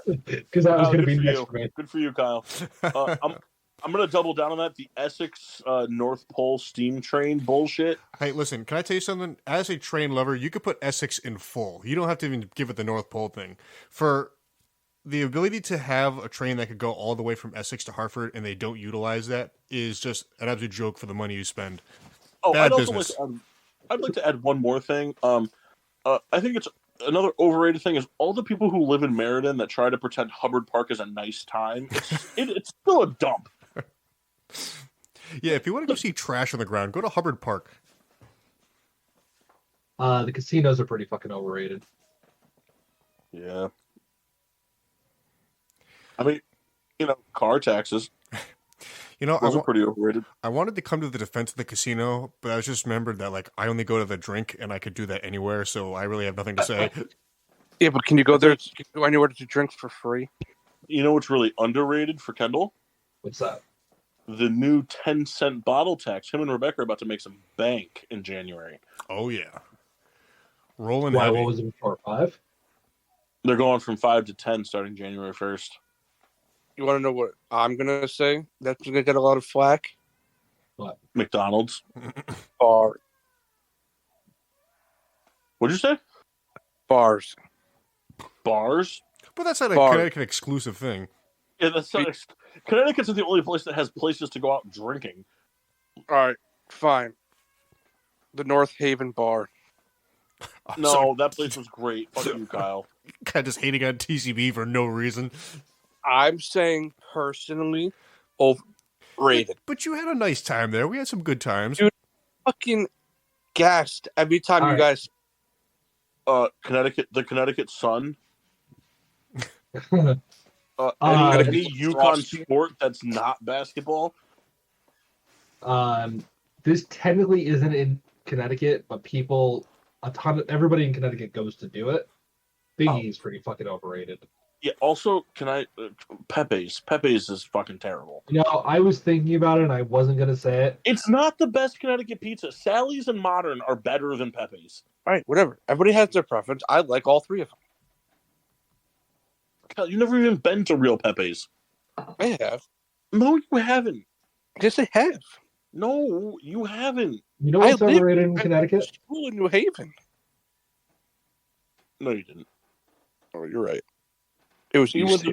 Because that was going to be next for me. Good for you, Kyle. I'm going to double down on that. The Essex North Pole steam train bullshit. Hey, listen, can I tell you something? As a train lover, you could put Essex in full. You don't have to even give it the North Pole thing. For the ability to have a train that could go all the way from Essex to Hartford and they don't utilize that is just an absolute joke for the money you spend. Bad business. I'd like to add one more thing. I think it's another overrated thing is all the people who live in Meriden that try to pretend Hubbard Park is a nice time. It's still a dump. Yeah, if you want to go see trash on the ground, go to Hubbard Park. The casinos are pretty fucking overrated. Yeah. I mean, car taxes. Those are pretty overrated. I wanted to come to the defense of the casino, but I just remembered that I only go to the drink and I could do that anywhere, so I really have nothing to say. Yeah, but can you go there? Can you go anywhere to drink for free? You know what's really underrated for Kendall? What's that? The new 10-cent bottle tax. Him and Rebecca are about to make some bank in January. Oh yeah, rolling Why? heavy. What was it before? 5? They're going from 5 to 10 starting January 1st. You want to know what I'm going to say? That's going to get a lot of flack. What? McDonald's. Bar. What'd you say? Bars. Bars? But that's not a Bar. Connecticut exclusive thing. Yeah, that's not. Connecticut's the only place that has places to go out drinking. All right, fine. The North Haven Bar. No, that place was great. Fuck you, Kyle. Guy just hating on TCB for no reason. I'm saying personally, Rated. But you had a nice time there. We had some good times. Dude. Fucking gassed every time All you right. guys. The Connecticut Sun. Uh, Any UConn sport that's not basketball. This technically isn't in Connecticut, but everybody in Connecticut goes to do it. Big E's pretty fucking overrated. Yeah. Also, Pepe's? Pepe's is fucking terrible. You know, I was thinking about it and I wasn't gonna say it. It's not the best Connecticut pizza. Sally's and Modern are better than Pepe's. All right, whatever. Everybody has their preference. I like all three of them. Hell, you've never even been to real Pepe's. I have. No, you haven't. Yes, I have. No, you haven't. You know what's overrated in I Connecticut? went to school in New Haven. No, you didn't. Oh, you're right. It was You East.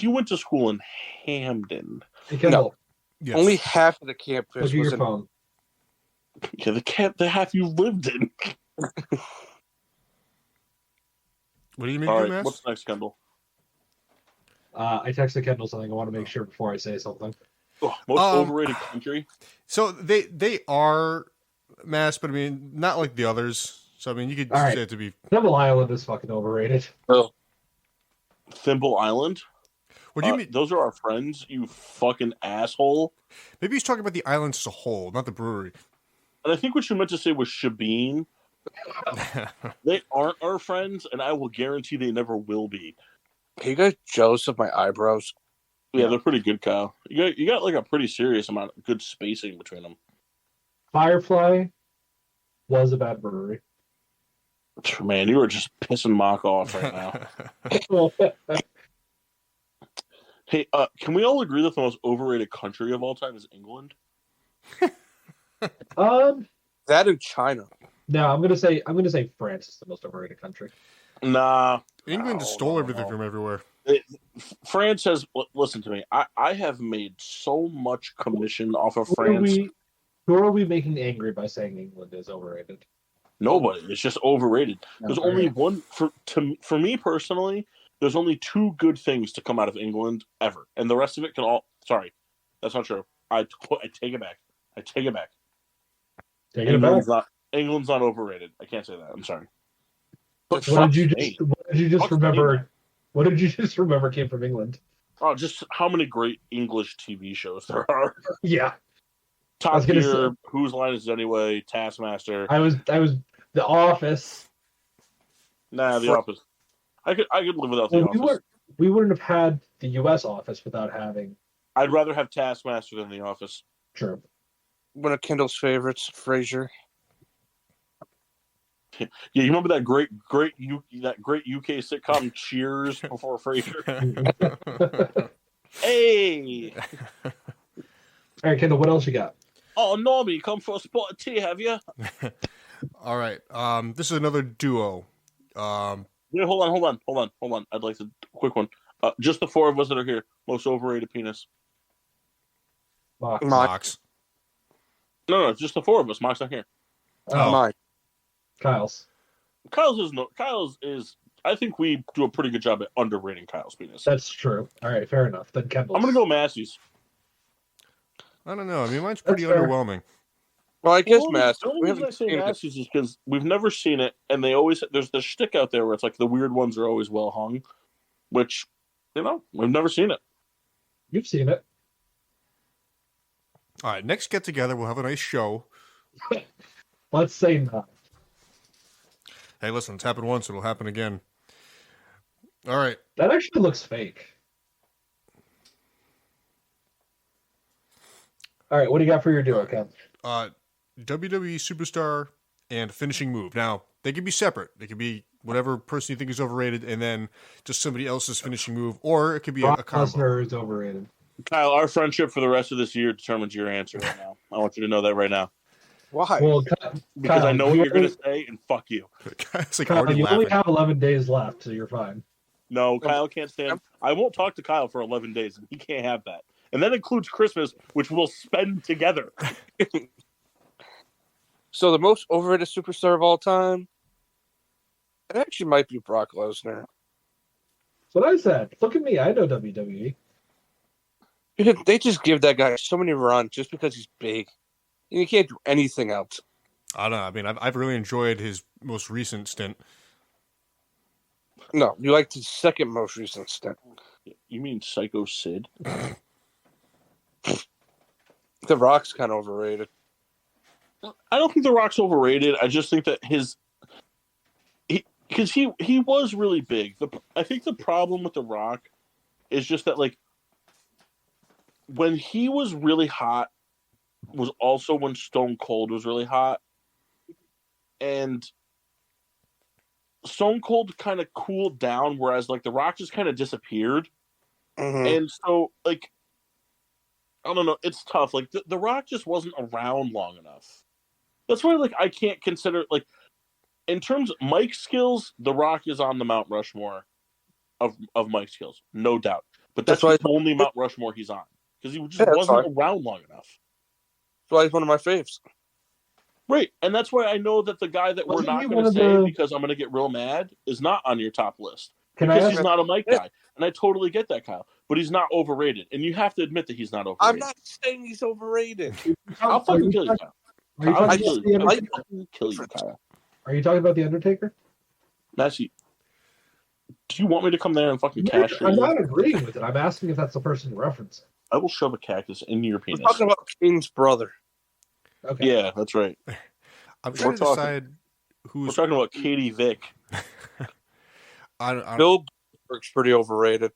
went to school in Hamden. Hey, Kendall, Yes. Only half of the look campus at your was in. phone. Yeah, the half you lived in. What do you mean, All right, Mass? what's next, Kendall? I texted Kendall something. I want to make sure before I say something. Oh, most overrated country. So they are Mass, but I mean not like the others. So I mean you could All right. say it to be. Thimble Island is fucking overrated. Thimble Island. What do you mean? Those are our friends, you fucking asshole. Maybe he's talking about the islands as a whole, not the brewery. And I think what you meant to say was Shabine. They aren't our friends, and I will guarantee they never will be. Are you guys jealous of my eyebrows? Yeah, they're pretty good, Kyle. You got like a pretty serious amount of good spacing between them. Firefly was a bad brewery. Man, you are just pissing Mock off right now. Hey, can we all agree that the most overrated country of all time is England? That in China. No, I'm gonna say France is the most overrated country. Nah. England just stole everything from everywhere. France has. Listen to me. I have made so much commission off of France. Who are we making angry by saying England is overrated? Nobody. It's just overrated. There's only one for me personally. There's only two good things to come out of England ever, and the rest of it can all. Sorry, that's not true. I take it back. I take it back. England's not overrated. I can't say that. I'm sorry. But What did you just remember? What did you just remember came from England? Oh, just how many great English TV shows there are. Yeah. Top Gear, Whose Line Is It Anyway, Taskmaster. I was The Office. Nah, The Office. I could live without The Office. We wouldn't have had the U.S. Office without having. I'd rather have Taskmaster than The Office. True. One of Kendall's favorites, Frasier. Yeah, you remember that great UK sitcom Cheers before Frasier? Hey! All right, Kendall, what else you got? Oh, Normie, come for a spot of tea, have you? All right. This is another duo. Yeah, hold on. I'd like to quick one. Just the four of us that are here. Most overrated penis. Mox. No, just the four of us. Mock's not here. Oh. Mine. Kyle's. Kyle's is. I think we do a pretty good job at underrating Kyle's penis. That's true. All right, fair enough. Then Kendall's. I'm gonna go Massey's. I don't know. I mean, mine's pretty That's fair. underwhelming. Well, I guess The Master. only We reason I haven't say seen it. Massey's is because we've never seen it, and they always there's the shtick out there where it's like the weird ones are always well hung, which we've never seen it. You've seen it. All right. Next get together, we'll have a nice show. Let's say not. Hey, listen, it's happened once. It'll happen again. All right. That actually looks fake. All right, what do you got for your duo, Ken? WWE superstar and finishing move. Now, they could be separate. They could be whatever person you think is overrated and then just somebody else's finishing move, or it could be a Brock combo. Lesnar is overrated. Kyle, our friendship for the rest of this year determines your answer right now. I want you to know that right now. Why? Well, Because Kyle, I know what you're going to say, and fuck you. It's like Kyle, already you laughing. only have 11 days left, so you're fine. No, Kyle can't stand. I won't talk to Kyle for 11 days, and he can't have that. And that includes Christmas, which we'll spend together. So the most overrated superstar of all time, it actually might be Brock Lesnar. That's what I said. Look at me. I know WWE. They just give that guy so many runs just because he's big. And he can't do anything else. I don't know. I mean, I've really enjoyed his most recent stint. No, you liked his second most recent stint. You mean Psycho Sid? The Rock's kind of overrated. I don't think The Rock's overrated. I just think that because he was really big. I think the problem with The Rock is just that, like, when he was really hot was also when Stone Cold was really hot. And Stone Cold kind of cooled down, whereas, like, The Rock just kind of disappeared. Mm-hmm. And so, like, I don't know. It's tough. Like, the Rock just wasn't around long enough. That's why, like, I can't consider, like, in terms of mic skills, The Rock is on the Mount Rushmore of mic skills, no doubt. But that's the only Mount Rushmore he's on. Because he just wasn't around long enough. That's why he's one of my faves. Right. And that's why I know that the guy that we're not going to say because I'm going to get real mad is not on your top list. Because he's not a mic guy. And I totally get that, Kyle. But he's not overrated. And you have to admit that he's not overrated. I'm not saying he's overrated. I'll fucking kill you, Kyle. I'll kill you, Kyle. Are you talking about The Undertaker? Massey, do you want me to come there and fucking cash you? I'm not agreeing with it. I'm asking if that's the person you're referencing. I will shove a cactus in your penis. We're talking about Kane's brother. Okay. Yeah, that's right. I'm trying to decide who's... We're talking about Katie Vick. Bill Goldberg's pretty overrated.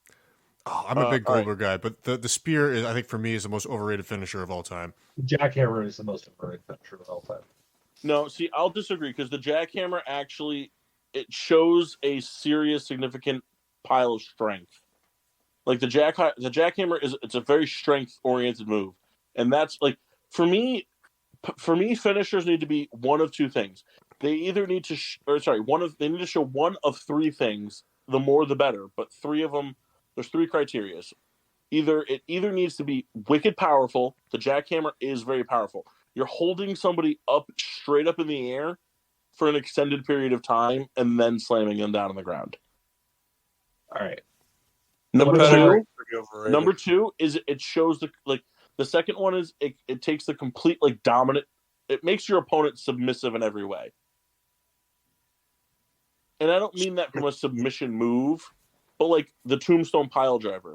Oh, I'm a big Goldberg guy, but the spear is, I think, for me, is the most overrated finisher of all time. Jackhammer is the most overrated finisher of all time. No, see, I'll disagree because the jackhammer actually it shows a serious, significant pile of strength. Like the jackhammer it's a very strength-oriented move, and that's like for me, finishers need to be one of two things. They either need to they need to show one of three things. The more, the better. But three of them, there's three criteria. It either needs to be wicked powerful. The jackhammer is very powerful. You're holding somebody up straight up in the air for an extended period of time and then slamming them down on the ground. All right. Number two is it shows the second one is it takes the complete dominant. It makes your opponent submissive in every way. And I don't mean that from a submission move, but the tombstone pile driver.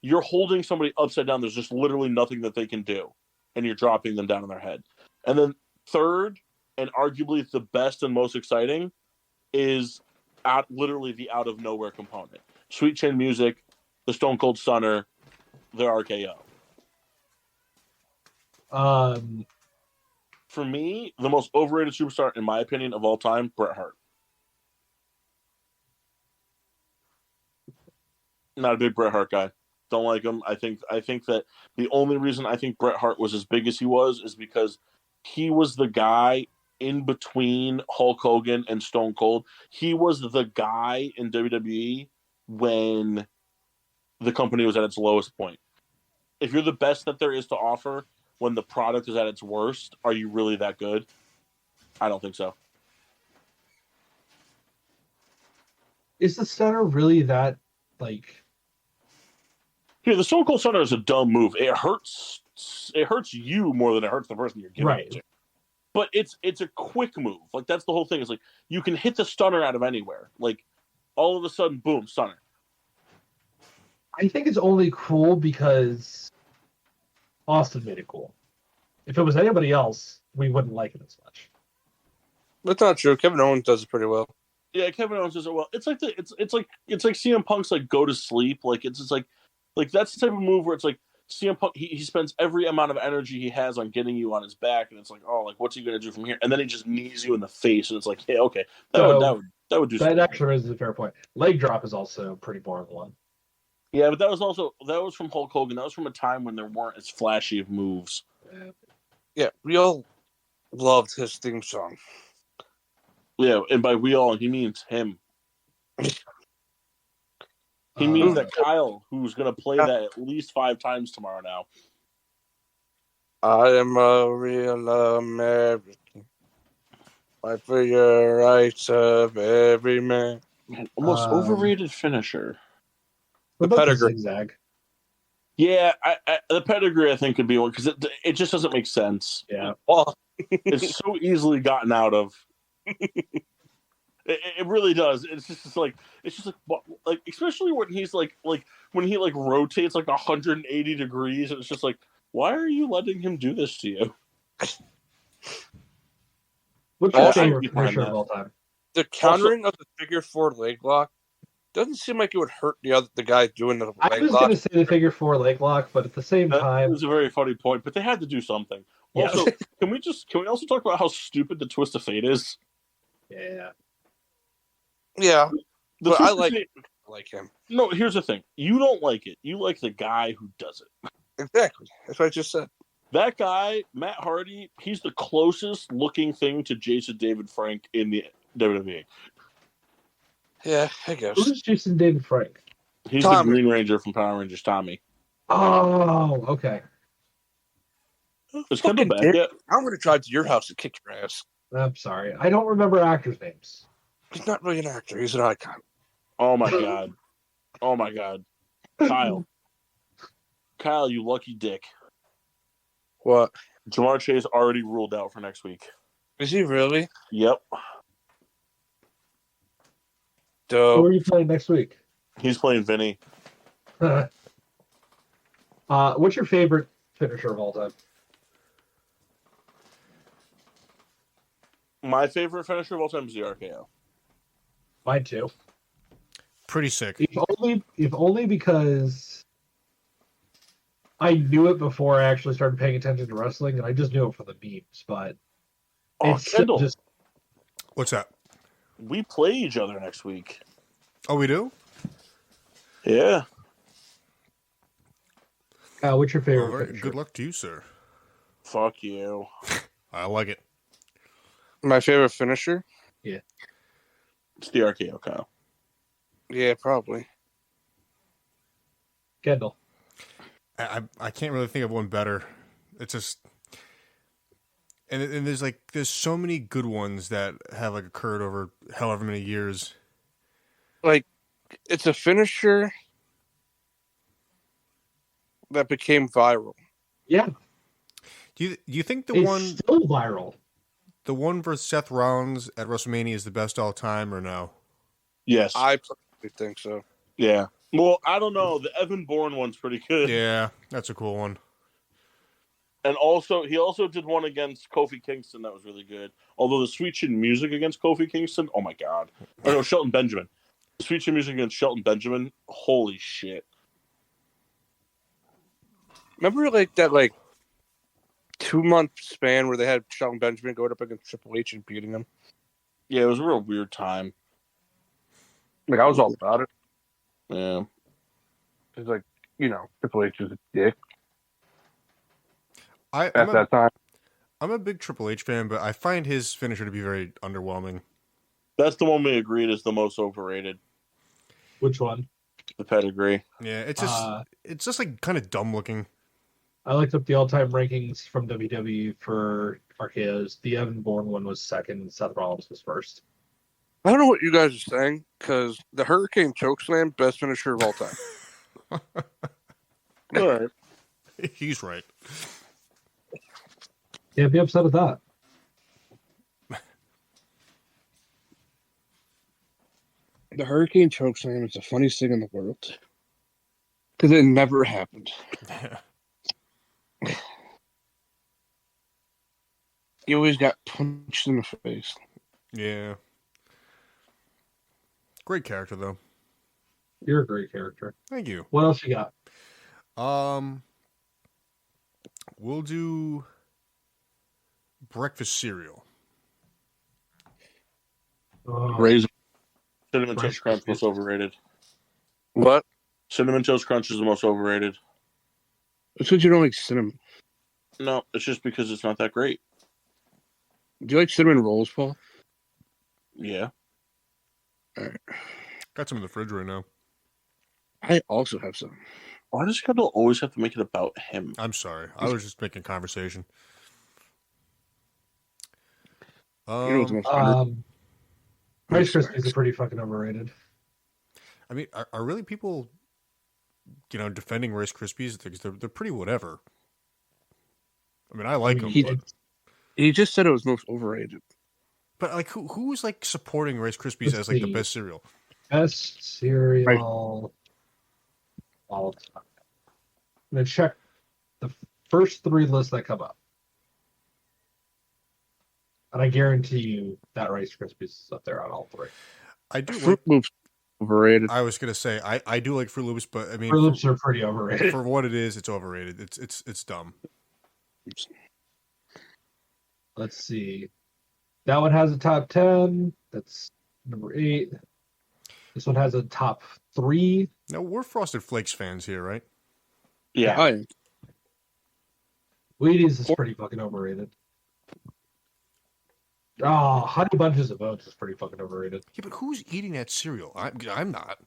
You're holding somebody upside down. There's just literally nothing that they can do. And you're dropping them down on their head. And then third, and arguably the best and most exciting, is literally the out of nowhere component. Sweet Chin Music, the Stone Cold Stunner, the RKO. For me, the most overrated superstar, in my opinion, of all time, Bret Hart. Not a big Bret Hart guy. Don't like him. I think that the only reason I think Bret Hart was as big as he was is because he was the guy in between Hulk Hogan and Stone Cold. He was the guy in WWE when the company was at its lowest point. If you're the best that there is to offer when the product is at its worst, are you really that good? I don't think so. Is the stunner really that Yeah, the Stone Cold Stunner is a dumb move. It hurts you more than it hurts the person you're giving it to. But it's a quick move. That's the whole thing. Is you can hit the stunner out of anywhere. All of a sudden, boom, stunner. I think it's only cool because Austin made it cool. If it was anybody else, we wouldn't like it as much. That's not true. Kevin Owens does it pretty well. Yeah, Kevin Owens does it well. It's like CM Punk's go to sleep. It's just that's the type of move where it's CM Punk, he spends every amount of energy he has on getting you on his back, and it's what's he going to do from here? And then he just knees you in the face, and it's yeah, okay, that would do something. That actually is a fair point. Leg drop is also pretty borderline. Yeah, but that was from Hulk Hogan. That was from a time when there weren't as flashy of moves. Yeah, we all loved his theme song. Yeah, and by we all, he means him. He means that Kyle, who's going to play that at least 5 times tomorrow now. I am a real American. Fight for your rights of every man. Man, most overrated finisher. What about the zigzag? Yeah, the pedigree I think could be one because it just doesn't make sense. Yeah. Well, It's so easily gotten out of. It really does. It's just like especially when he's like when he like rotates like 180 degrees. And it's just like, why are you letting him do this to you? What's your Also, favorite you find finisher of that. all time? the countering of the figure four leg lock doesn't seem like it would hurt the guy doing the I leg was lock. going to say the figure four leg lock, but at the same That time, was a very funny point, but they had to do something. Yeah. Also, can we also talk about how stupid the Twist of Fate is? yeah. Yeah, The but I Twist of Fate- like him. No, here's the thing. You don't like it. You like the guy who does it. Exactly. That's what I just said. That guy, Matt Hardy, he's the closest looking thing to Jason David Frank in the WWE. Yeah, I guess. Who's Jason David Frank? He's Tommy. the Green Ranger from Power Rangers, Tommy. Oh, okay. Is Kendall Fucking back dick. yet? I'm going to drive to your house and kick your ass. I'm sorry. I don't remember actors' names. He's not really an actor. He's an icon. Oh my god. Oh my god. Kyle. Kyle, you lucky dick. What? Jamar Chase already ruled out for next week. Is he really? Yep. Who Dope. are you playing next week? He's playing Vinny. What's your favorite finisher of all time? My favorite finisher of all time is the RKO. Mine too. Pretty sick. If only because I knew it before I actually started paying attention to wrestling, and I just knew it for the memes. But Oh, it's Kendall, just What's that? we play each other next week. Oh, we do? Yeah. what's your favorite All right. finisher? Good luck to you, sir. Fuck you. I like it. My favorite finisher? It's the RKO, Kyle. Yeah, probably. Kendall. I can't really think of one better. It's just, and there's so many good ones that have like occurred over however many years. Like, it's a finisher that became viral. Yeah, Do you think it's still viral. the one versus Seth Rollins at WrestleMania is the best all time or no? Yes. I personally think so. Yeah. Well, I don't know. The Evan Bourne one's pretty good. Yeah, that's a cool one. And also, he also did one against Kofi Kingston that was really good. Although the Sweet Chin Music against Kofi Kingston, oh my god. Or no, Shelton Benjamin. The Sweet Chin Music against Shelton Benjamin, holy shit. Remember, that 2-month span where they had Shelton Benjamin going up against Triple H and beating him? Yeah, it was a real weird time. Like, I was all about it. Yeah. It's like, Triple H was a dick I'm at that time. I'm a big Triple H fan, but I find his finisher to be very underwhelming. That's the one we agreed is the most overrated. Which one? The pedigree. Yeah, Uh, it's just like kind of dumb looking. I looked up the all-time rankings from WWE for RKOs. The Evan Bourne one was second. Seth Rollins was first. I don't know what you guys are saying, because the Hurricane Chokeslam, best finisher of all time. All right. He's right. Can't be upset at that. The Hurricane Chokeslam is the funniest thing in the world. Because it never happened. He always got punched in the face. Yeah. Great character though. You're a great character. Thank you. What else you got? We'll do breakfast cereal. Raisin. Cinnamon Rice Toast Crunch Krispies. most overrated. What? Cinnamon Toast Crunch is the most overrated. It's because you don't like cinnamon. No, it's just because it's not that great. Do you like cinnamon rolls, Paul? Yeah. Got some in the fridge right now. I also have some. Why does Kendall always have to make it about him? I'm sorry. I was just making conversation. You know what's the most under- Rice Krispies are pretty fucking overrated. I mean, are really people defending Rice Krispies. They're pretty whatever. I mean, I like them. He just said it was most overrated. But like, who's like supporting Rice Krispies as like the best cereal? Best cereal all time. I'm gonna check the first 3 lists that come up, and I guarantee you that Rice Krispies is up there on all 3. I do Fruit Loops overrated. I was gonna say I do like Fruit Loops, but I mean, Fruit Loops are pretty overrated. For what it is, it's overrated. It's dumb. Let's see. That one has a top 10. That's number 8. This one has a top 3. No, we're Frosted Flakes fans here, right? Yeah. I am. Wheaties is pretty fucking overrated. Oh, Honey Bunches of Oats is pretty fucking overrated. Yeah, but who's eating that cereal? I'm not.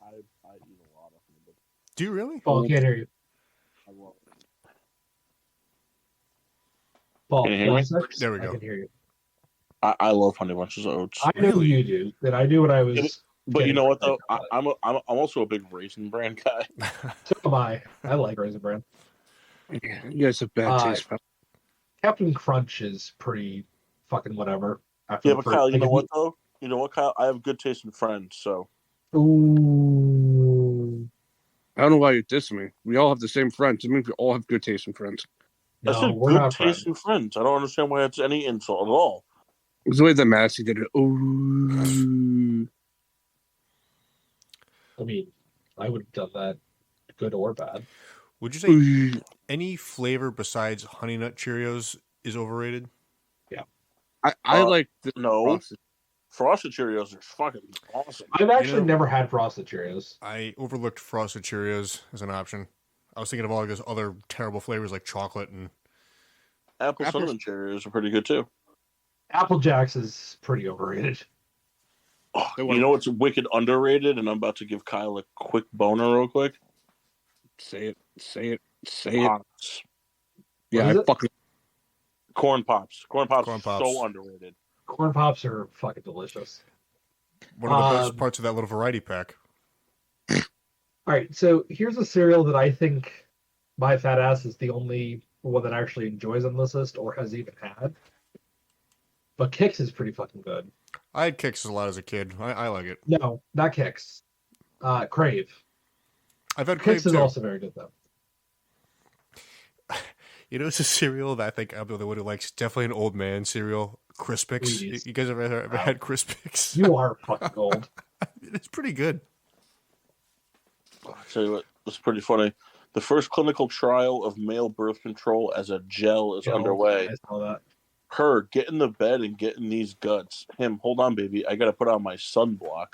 I eat a lot of them. Do you really? Paul, I can't hear you. I love it. Paul, Can you hear me? There we go. I can hear you. I love Honey Bunches of Oats. I know you do, and I knew what I was. But you know what though? But I'm also a big Raisin Bran guy. so am I. I like Raisin Bran. You guys have bad taste. Captain Crunch is pretty fucking whatever. Yeah, but Kyle, you know what though? You know what, Kyle? I have good taste in friends, so. Ooh. I don't know why you diss me. We all have the same friends. It means we all have good taste in friends. I said we're good not taste in friends. I don't understand why it's any insult at all. It's the way that Massey did it. Ooh. I mean, I would have done that, good or bad. Would you say any flavor besides Honey Nut Cheerios is overrated? Yeah. I like the Frosted Cheerios are fucking awesome. I've actually never had Frosted Cheerios. I overlooked Frosted Cheerios as an option. I was thinking of all those other terrible flavors like chocolate and Apple Cinnamon Cheerios are pretty good too. Apple Jacks is pretty overrated. Oh, you know what's wicked underrated? And I'm about to give Kyle a quick boner real quick. Say it. Pops. Yeah, I fucking Corn Pops. Corn Pops are so underrated. Corn Pops are fucking delicious. One of the best parts of that little variety pack. All right, so here's a cereal that I think my fat ass is the only one that actually enjoys on this list or has even had. But Kix is pretty fucking good. I had Kix a lot as a kid. I like it. No, not Kix. Crave. I've had Crave Kix is too. also very good though. You know, it's a cereal that I think I'm the only one who likes. Definitely an old man cereal. Crispix. You guys ever had Crispix? You are fucking old. It's pretty good. I'll tell you what, it's pretty funny. The first clinical trial of male birth control as a gel is underway. I saw that. Her, get in the bed and get in these guts. Him, hold on, baby. I got to put on my sunblock.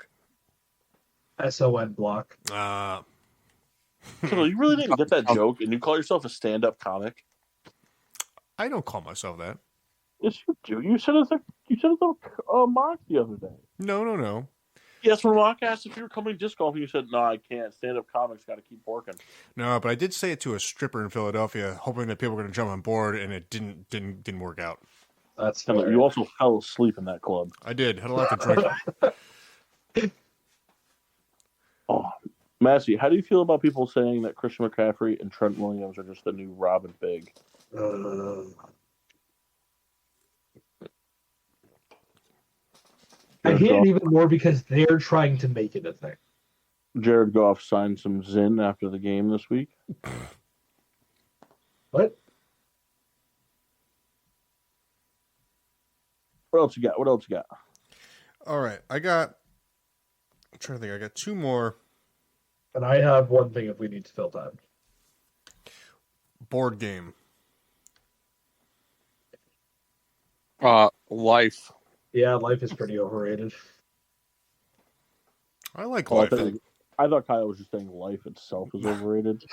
SON block. So you really didn't get that joke, and you call yourself a stand-up comic? I don't call myself that. Yes, you do. You said it's a mock the other day. No. Yes, when Rock asked if you were coming disc golf, you said, "No, I can't. Stand-up comics got to keep working." No, but I did say it to a stripper in Philadelphia, hoping that people were going to jump on board, and it didn't work out. That's you also fell asleep in that club. I did. Had a lot to drink. Oh, Massey, how do you feel about people saying that Christian McCaffrey and Trent Williams are just the new Robin Big? I hate it even more because they're trying to make it a thing. Jared Goff signed some Zyn after the game this week. What? What else you got? All right. I'm trying to think. I got 2 more. And I have one thing if we need to fill time. Board game. Life. Yeah, Life is pretty overrated. I like Life. I thought Kyle was just saying Life itself is overrated.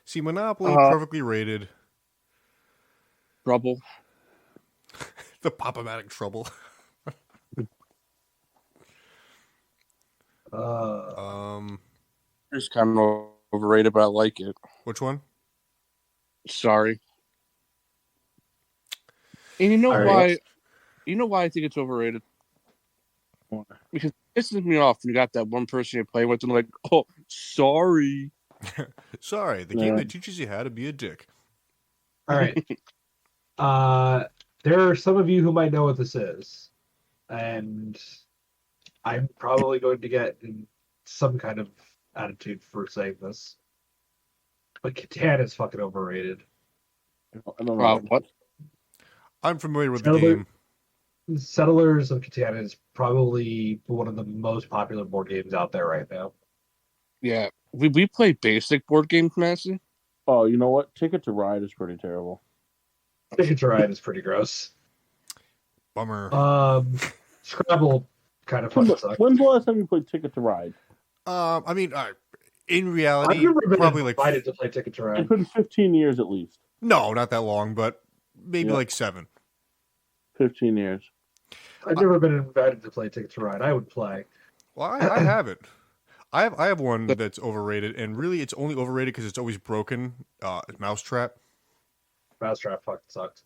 See, Monopoly, perfectly rated. Trouble. The Pop-O-Matic Trouble. It's kind of overrated, but I like it. Which one? Sorry. And you know why? You know why I think it's overrated? Because it pisses me off when you got that one person you're playing with and like, oh, sorry. Sorry, the game that teaches you how to be a dick. All right. There are some of you who might know what this is, and I'm probably going to get in some kind of attitude for saying this. But Catan is fucking overrated. I don't know. What? I'm familiar with the game. Settlers of Catan is probably one of the most popular board games out there right now. Yeah. We play basic board games, Massey. Oh, you know what? Ticket to Ride is pretty terrible. Ticket to Ride is pretty gross. Bummer. Scrabble kind of fucking sucks. When's the last time you played Ticket to Ride? I mean, in reality, I've never been probably invited to play Ticket to Ride. It's been 15 years at least. No, not that long, but maybe like 7. 15 years. I've never been invited to play Ticket to Ride. I would play. Well, I haven't. I have one that's overrated, and really, it's only overrated because it's always broken. Mousetrap. Mousetrap fucking sucks.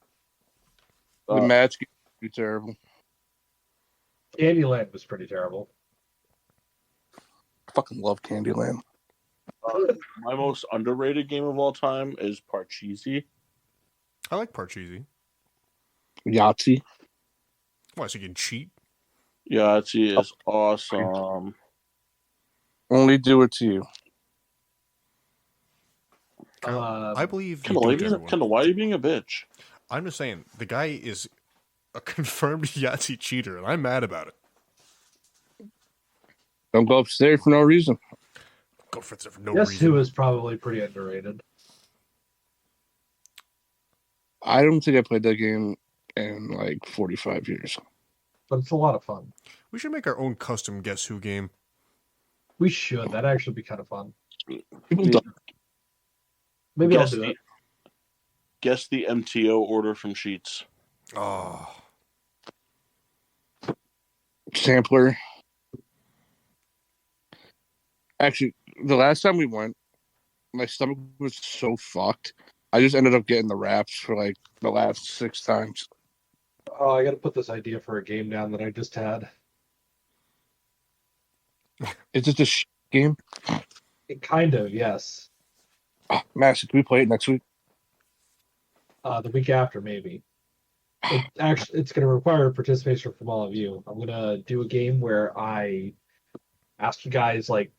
The match game would be terrible. Candyland was pretty terrible. I fucking love Candyland. My most underrated game of all time is Parcheesi. I like Parcheesi. Yahtzee. Why, so you can cheat? Yahtzee is awesome. Only do it to you. I believe you Kendall, do, everyone. Kendall, why are you being a bitch? I'm just saying, the guy is a confirmed Yahtzee cheater, and I'm mad about it. Don't go upstairs for no reason. Go for it for no Guess reason. who is probably pretty underrated? I don't think I played that game in like 45 years. But it's a lot of fun. We should make our own custom Guess Who game. We should. That'd actually be kind of fun. People Yeah. don't. Maybe Guess I'll do the- it. Guess the MTO order from Sheets. Oh, Sampler. Actually, the last time we went, my stomach was so fucked. I just ended up getting the wraps for like the last 6 times. Oh, I got to put this idea for a game down that I just had. Is it a game? Kind of, yes. Oh, Massive, can we play it next week? The week after, maybe. It's going to require participation from all of you. I'm going to do a game where I ask you guys, like,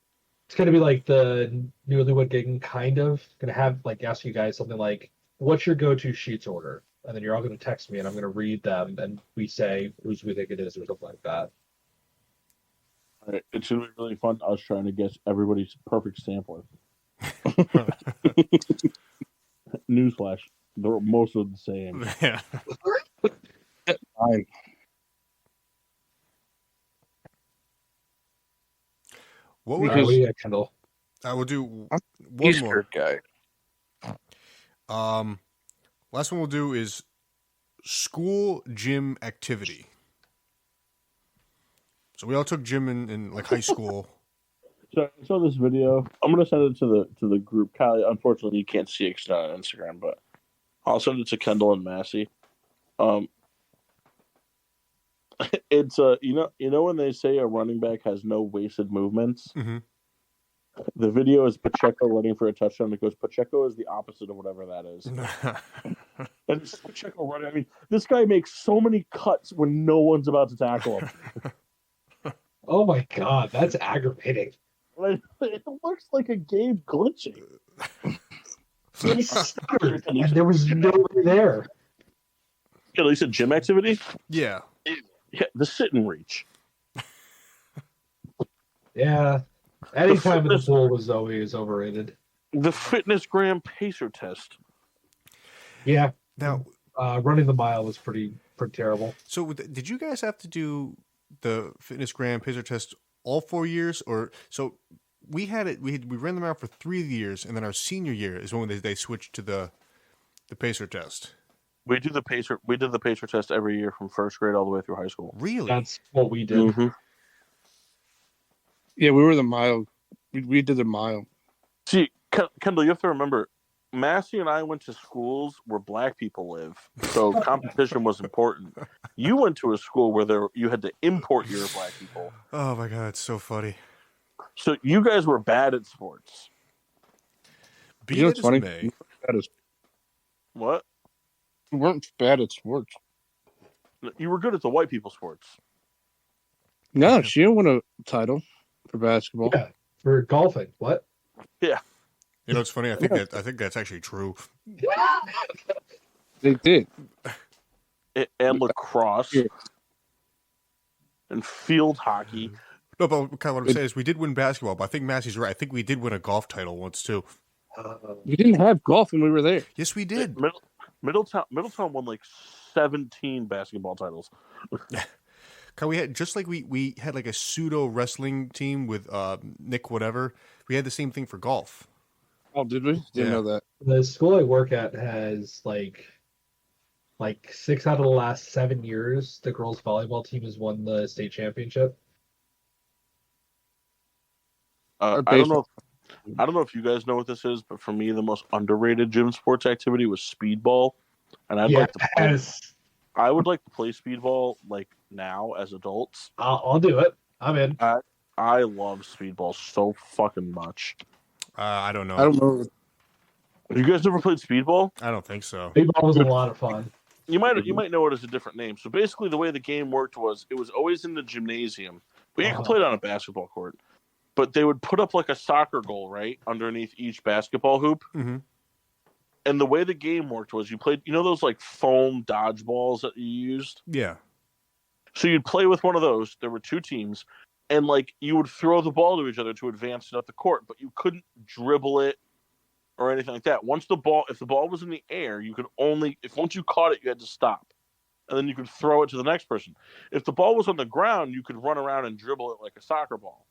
it's going to be like the Newlywed Game, kind of. Going to have, like, ask you guys something like, what's your go-to Sheets order? And then you're all going to text me, and I'm going to read them, and we say whose we think it is, or something like that. All right, it's going to be really fun. I was trying to guess everybody's perfect sampler. Newsflash. They're most of the same. yeah. Fine. What All would right, what do you? you got, Kendall? I will do one Easter more. guy. Last one we'll do is school gym activity. So we all took gym in like high school. So I saw this video. I'm gonna send it to the group. Kylie, unfortunately, you can't see it 'cause it's not on Instagram, but I'll send it to Kendall and Massey. It's you know when they say a running back has no wasted movements. Mhm. The video is Pacheco running for a touchdown. It goes Pacheco is the opposite of whatever that is. And it's Pacheco running. I mean, this guy makes so many cuts when no one's about to tackle him. Oh my god, that's aggravating. Like, it looks like a game glitching. He stuttered, and there was nobody there. At least a gym activity. Yeah. Yeah, the sit and reach. Yeah. Any time in the pool was always overrated. The fitness gram pacer test. Yeah. Now, Running the mile was pretty terrible. so did you guys have to do the fitness gram pacer test all 4 years, or so we had it? We ran them out for 3 years, and then our senior year is when they switched to the pacer test. We did the pacer test every year from first grade all the way through high school. Really? That's what we did. Mm-hmm. Yeah, we were the mile. We did the mile. See, Kendall, you have to remember, Massey and I went to schools where black people live, so competition was important. You went to a school where you had to import your black people, Oh my god, it's so funny. so you guys were bad at sports. Be You know it what's as funny? it may. What? We weren't bad at sports. You were good at the white people sports. No, she didn't win a title for basketball. Yeah, for golfing. What? Yeah, You know, it's funny. I think that's actually true. They did. and lacrosse Yeah. and field hockey. No, but kind of what I'm saying is we did win basketball, but I think Massey's right. I think we did win a golf title once too. We didn't have golf when we were there. Yes, we did. Middletown won like 17 basketball titles. We had just like we had like a pseudo wrestling team with Nick whatever. We had the same thing for golf. Oh, did we? Didn't know that. The school I work at has like 6 out of the last 7 years, the girls volleyball team has won the state championship. I don't know if you guys know what this is, but for me, the most underrated gym sports activity was speedball, and I would like to play speedball like now as adults. I'll do it. I'm in. I love speedball so fucking much. I don't know. I don't know. Have you guys never played speedball? I don't think so. Baseball was a lot of fun. You might know it as a different name. So basically, the way the game worked was it was always in the gymnasium, but you could play it on a basketball court. But they would put up like a soccer goal right underneath each basketball hoop. Mm-hmm. And the way the game worked was you played, those like foam dodgeballs that you used? Yeah. So you'd play with one of those. There were 2 teams. And like you would throw the ball to each other to advance it up the court, but you couldn't dribble it or anything like that. If the ball was in the air, you could once you caught it, you had to stop. And then you could throw it to the next person. If the ball was on the ground, you could run around and dribble it like a soccer ball.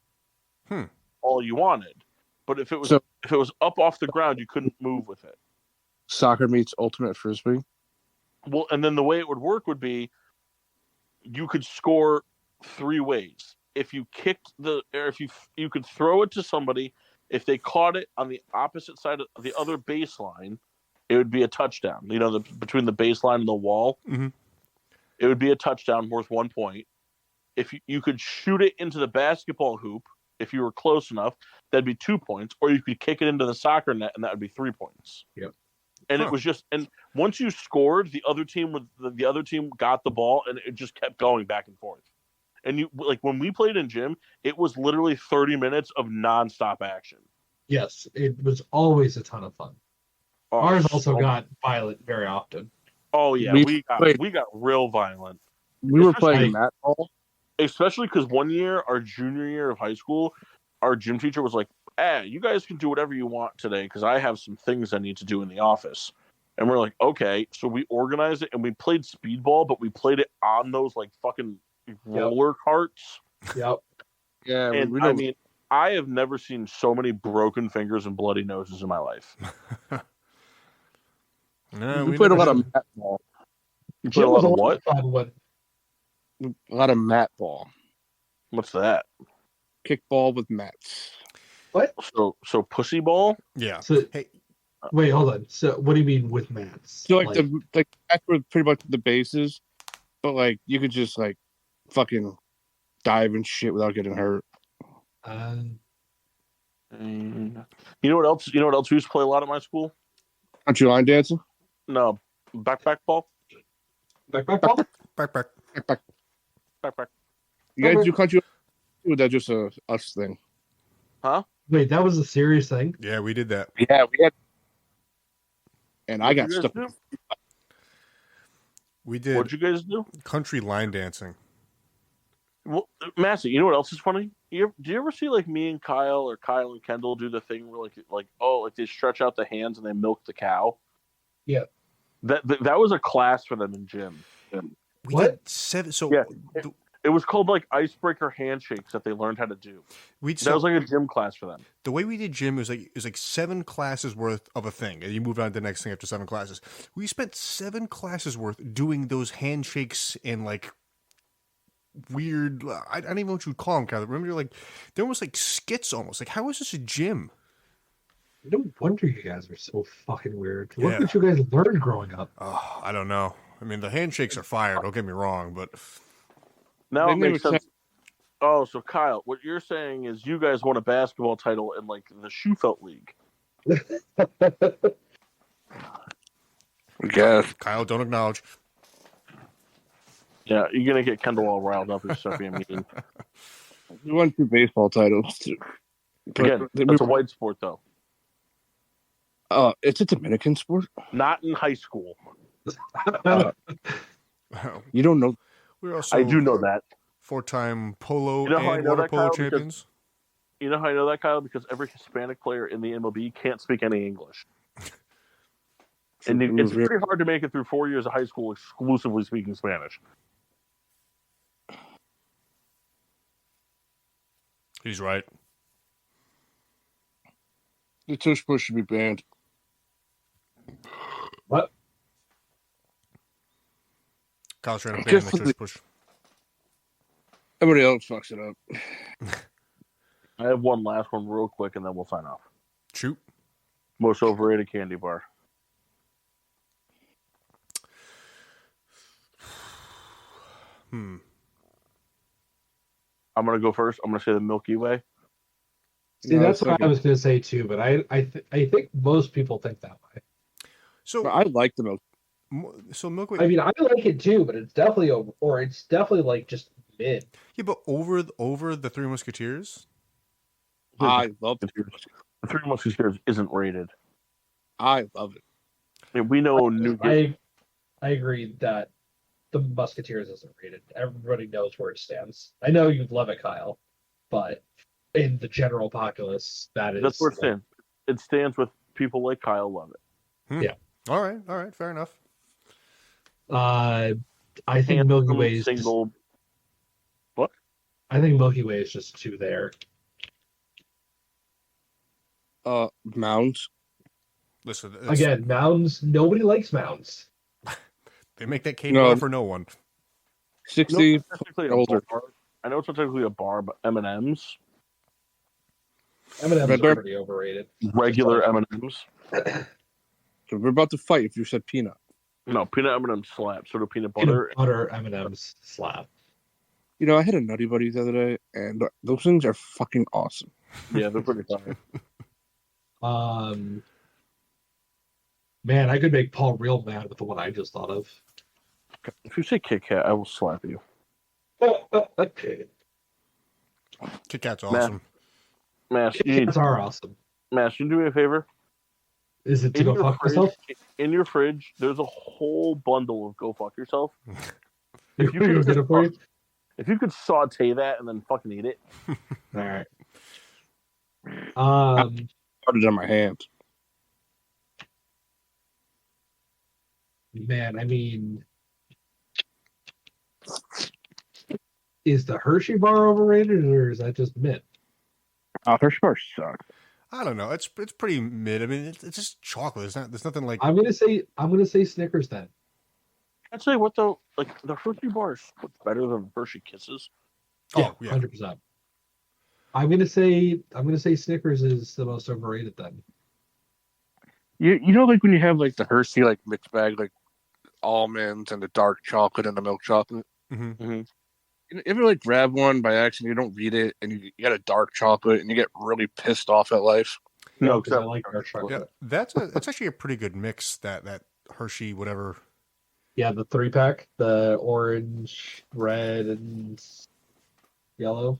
All you wanted. But if it was up off the ground, you couldn't move with it. Soccer meets ultimate frisbee. Well, and then the way it would work would be you could score 3 ways. If you kicked if you could throw it to somebody, if they caught it on the opposite side of the other baseline, it would be a touchdown. Between the baseline and the wall, it would be a touchdown worth 1 point. If you could shoot it into the basketball hoop, if you were close enough, that'd be 2 points. Or you could kick it into the soccer net, and that would be 3 points. Yep. And it was and once you scored, the other team got the ball, and it just kept going back and forth. And when we played in gym, it was literally 30 minutes of nonstop action. Yes, it was always a ton of fun. Ours also got violent very often. Oh yeah, we got real violent. We were playing mat ball. Especially because one year, our junior year of high school, our gym teacher was like, you guys can do whatever you want today because I have some things I need to do in the office. And we're like, okay. So we organized it and we played speedball, but we played it on those like fucking roller carts. Yep. Yeah. And I have never seen so many broken fingers and bloody noses in my life. No, we played a lot of mat ball. You played a lot of what? A lot of mat ball. What's that? Kickball with mats. What? So pussy ball? Yeah. So, hey, wait, hold on. So what do you mean with mats? So the mats were pretty much the bases, but like you could just like fucking dive and shit without getting hurt. You know what else? You know what else we used to play a lot at my school? Country line dancing? No, backpack ball. Backpack ball? Backpack. Backpack. You guys do country line? Or that just a us thing? Huh? Wait, that was a serious thing? Yeah, we did that. Yeah, we had. And I got What'd you stuck. guys do? We did. What'd you guys do? Country line dancing. Well, Massey, you know what else is funny? Do you ever see like me and Kyle or Kyle and Kendall do the thing where like they stretch out the hands and they milk the cow? Yeah. That was a class for them in gym. We did 7. So yeah, it was called like icebreaker handshakes that they learned how to do. That was like a gym class for them. The way we did gym was like 7 classes worth of a thing, and you move on to the next thing after 7 classes. We spent 7 classes worth doing those handshakes and like weird. I don't even know what you would call them. Kind of remember, they're almost like skits. Almost like how is this a gym? No wonder you guys are so fucking weird. What Yeah. did you guys learn growing up? Oh, I don't know. I mean, the handshakes are fire. Don't get me wrong, but Now They it makes never sense. Oh, so Kyle, what you're saying is you guys won a basketball title in like the Shoefelt League. I guess. Kyle, don't acknowledge. Yeah, you're gonna get Kendall all riled up if you start being mean. We won 2 baseball titles. Too. But Again, that's a white sport though, it's a Dominican sport. not in high school. You don't know. We're also I do know that. 4-time polo You know how I and know water that, polo Kyle? champions. You know how I know that, Kyle? Because every Hispanic player in the MLB can't speak any English. And it's pretty hard to make it through 4 years of high school exclusively speaking Spanish. He's right. The tush push should be banned. What? Kyle's trying to ban Just the for tush the- push. Everybody else fucks it up. I have one last one real quick, and then we'll sign off. Shoot. Most overrated candy bar. Hmm. I'm gonna go first. I'm gonna say the Milky Way. See, No, that's it's what like I was going to say too, but I think most people think that way. So, I like the milk. so Milky Way. I mean, I like it too, but it's definitely it's definitely like just mid. Yeah, but over the Three Musketeers. I love it. The Three Musketeers isn't rated. I love it. I mean, we know New. I agree that the Musketeers isn't rated. Everybody knows where it stands. I know you love it, Kyle, but in the general populace, That's where it stands. It stands with people like Kyle love it. Yeah. All right, fair enough. I think Milky Way is single. What? I think Milky Way is just too there. Mounds. Listen, Again, mounds. Nobody likes mounds. they make that cake No. bar for no one. 60 technically older. a bar. I know it's not technically a bar, but M&M's, M&M's Red are Bear? pretty overrated. regular M&M's. So we're about to fight if you said peanut. No, peanut M&M's slap. Sort of peanut butter. Peanut butter M&M's slap. You know, I had a Nutty Buddy the other day, and those things are fucking awesome. Yeah, they're pretty fire. Man, I could make Paul real mad with the one I just thought of. If you say Kit Kat, I will slap you. Okay. Kit Kat's awesome. Mash, you Kids are awesome. Mash, you do me a favor. Is it to go fuck myself? In your fridge, there's a whole bundle of go fuck yourself. If you can get it for you? If you could saute that and then fucking eat it. All right. Put it on my hands. Man, I mean, is the Hershey bar overrated or is that just mid? Hershey bars suck. I don't know. It's pretty mid. I mean, it's just chocolate. There's nothing like. I'm gonna say Snickers then. I'd say what though, like the Hershey bar is better than Hershey Kisses. Oh yeah. 100%. I'm gonna say Snickers is the most overrated then. You know, like when you have like the Hershey like mixed bag, like almonds and the dark chocolate and the milk chocolate. Mm-hmm. You ever like grab one by accident, you don't read it, and you get a dark chocolate, and you get really pissed off at life? No, because I like dark chocolate. Yeah, it's actually a pretty good mix. That Hershey whatever. Yeah, the 3-pack, the orange, red, and yellow.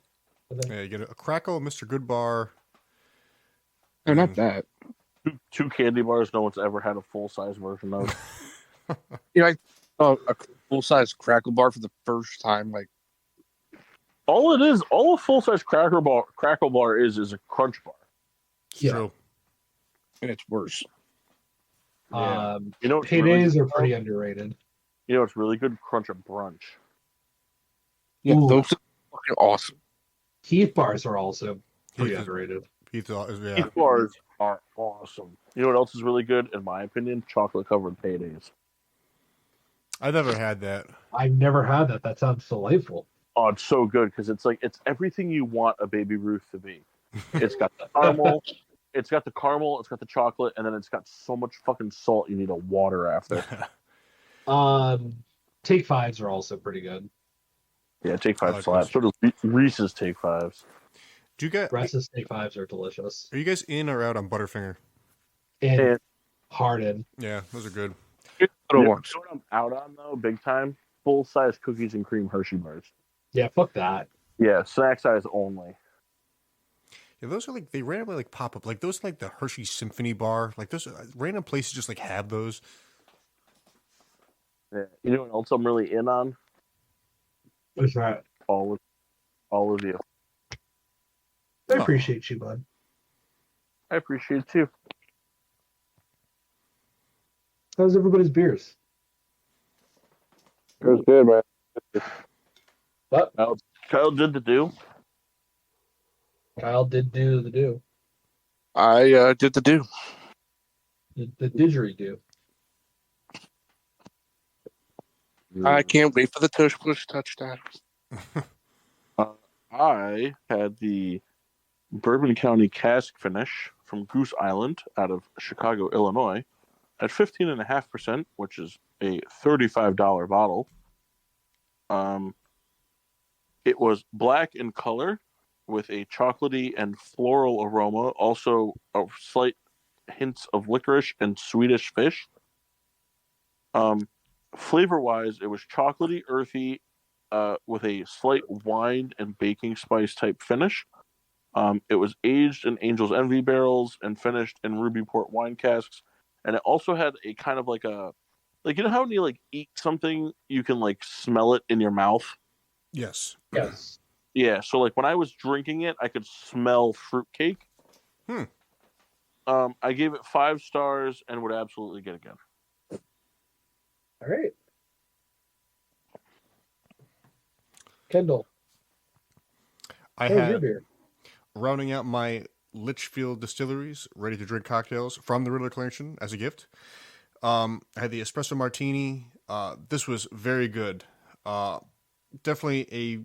I think. Yeah, you get a Crackle, Mr. Goodbar. No, not that. Two candy bars no one's ever had a full size version of. You know, I saw a full size crackle bar for the first time. Like, All a full size crackle bar is a crunch bar. It's Yeah. true. and it's worse. Yeah. You know what's Paydays really are pretty underrated. You know what's really good? Crunch a brunch. Yeah, Ooh. those are fucking awesome. Heath bars are also pretty Heath is- underrated. Yeah. These bars are awesome. You know what else is really good, in my opinion? Chocolate covered paydays. I never had that. I've never had that. That sounds delightful. Oh, it's so good because it's everything you want a Baby Ruth to be. It's got the caramel, it's got the caramel, it's got the chocolate, and then it's got so much fucking salt you need a water after. Take Fives are also pretty good. Yeah, Take Five like slaps. So does Reese's Take Fives. Do you guys? Reese's Take Fives are delicious. Are you guys in or out on Butterfinger? And Hardin. Yeah, those are good. Little ones. What I'm out on though, big time, full size cookies and cream Hershey bars. Yeah, fuck that. Yeah, snack size only. Yeah, those are like they randomly like pop up. Like those like the Hershey Symphony Bar. Like those random places just like have those. Yeah. You know what else I'm really in on? What's that? All of you. I appreciate you, bud. I appreciate it too. How's everybody's beers? It was good, man. What? Kyle did the do. Kyle did do the do. I did the do. The didgeridoo. I can't wait for the tush push touchdown. I had the Bourbon County cask finish from Goose Island out of Chicago, Illinois, at 15.5%, which is a $35 bottle. It was black in color with a chocolatey and floral aroma, also a slight hints of licorice and Swedish fish. Flavor-wise, it was chocolatey, earthy, with a slight wine and baking spice type finish. It was aged in Angel's Envy barrels and finished in ruby port wine casks. And it also had a kind of like a, like, you know how when you like eat something, you can like smell it in your mouth? Yes. Yes. Yeah, so like when I was drinking it, I could smell fruitcake. I gave it 5 stars and would absolutely get again. All right. Kendall. I How's your had beer? rounding out my Litchfield Distilleries ready to drink cocktails from the Riddler Collection as a gift. I had the espresso martini. This was very good. Definitely a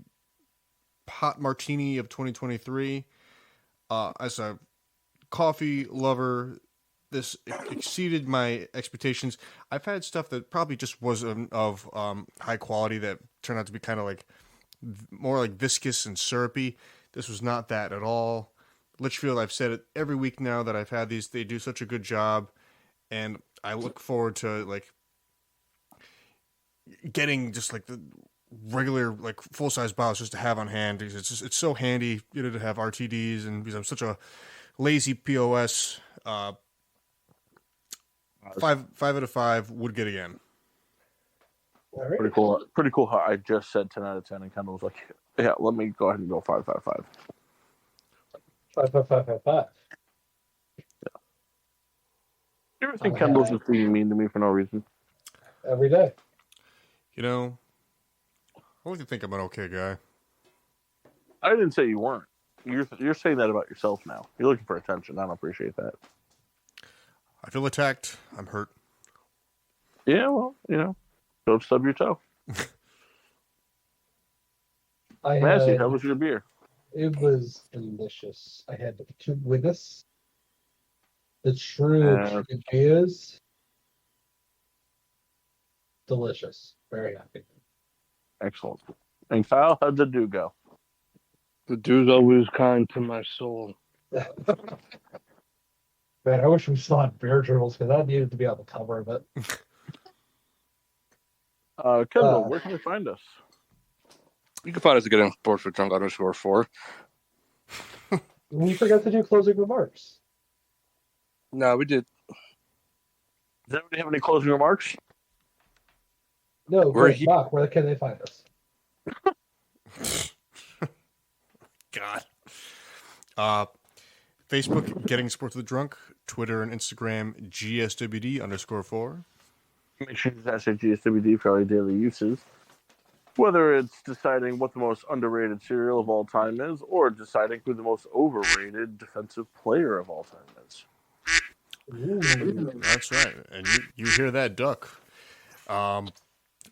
hot martini of 2023. As a coffee lover, this exceeded my expectations. I've had stuff that probably just wasn't of high quality that turned out to be kind of like more like viscous and syrupy. This was not that at all. Litchfield, I've said it every week now that I've had these. They do such a good job, and I look forward to like getting just like the regular like full size bottles just to have on hand because it's so handy, you know, to have RTDs, and because I'm such a lazy POS. 5 out of 5 would get again. All right. Pretty cool how I just said 10 out of 10 and Kendall was like, yeah, let me go ahead and go 5, 5, 5. 5, 5, 5, 5, 5. You ever think Kendall's just being mean to me for no reason? Every day. You know, I like to think I'm an okay guy. I didn't say you weren't. You're saying that about yourself now. You're looking for attention. I don't appreciate that. I feel attacked. I'm hurt. Yeah, well, you know, don't stub your toe. Massey, how was your beer? It was delicious. I had 2 Guinness. The true beers. Delicious. Very happy. Excellent. And Kyle, how'd the do go? The dude's always kind to my soul. Man, I wish we still had beer journals because that needed to be on the cover of it. Kendall, where can you find us? You can find us again on Sports with Drunk _4. We forgot to do closing remarks. No, we did. Does anybody have any closing remarks? No, We're great. Doc, where can they find us? God. Facebook, Getting Sports with Drunk. Twitter and Instagram, GSWD _4. Make sure you use GSWD for all your daily uses. Whether it's deciding what the most underrated cereal of all time is, or deciding who the most overrated defensive player of all time is. Ooh. That's right. And you hear that, Duck.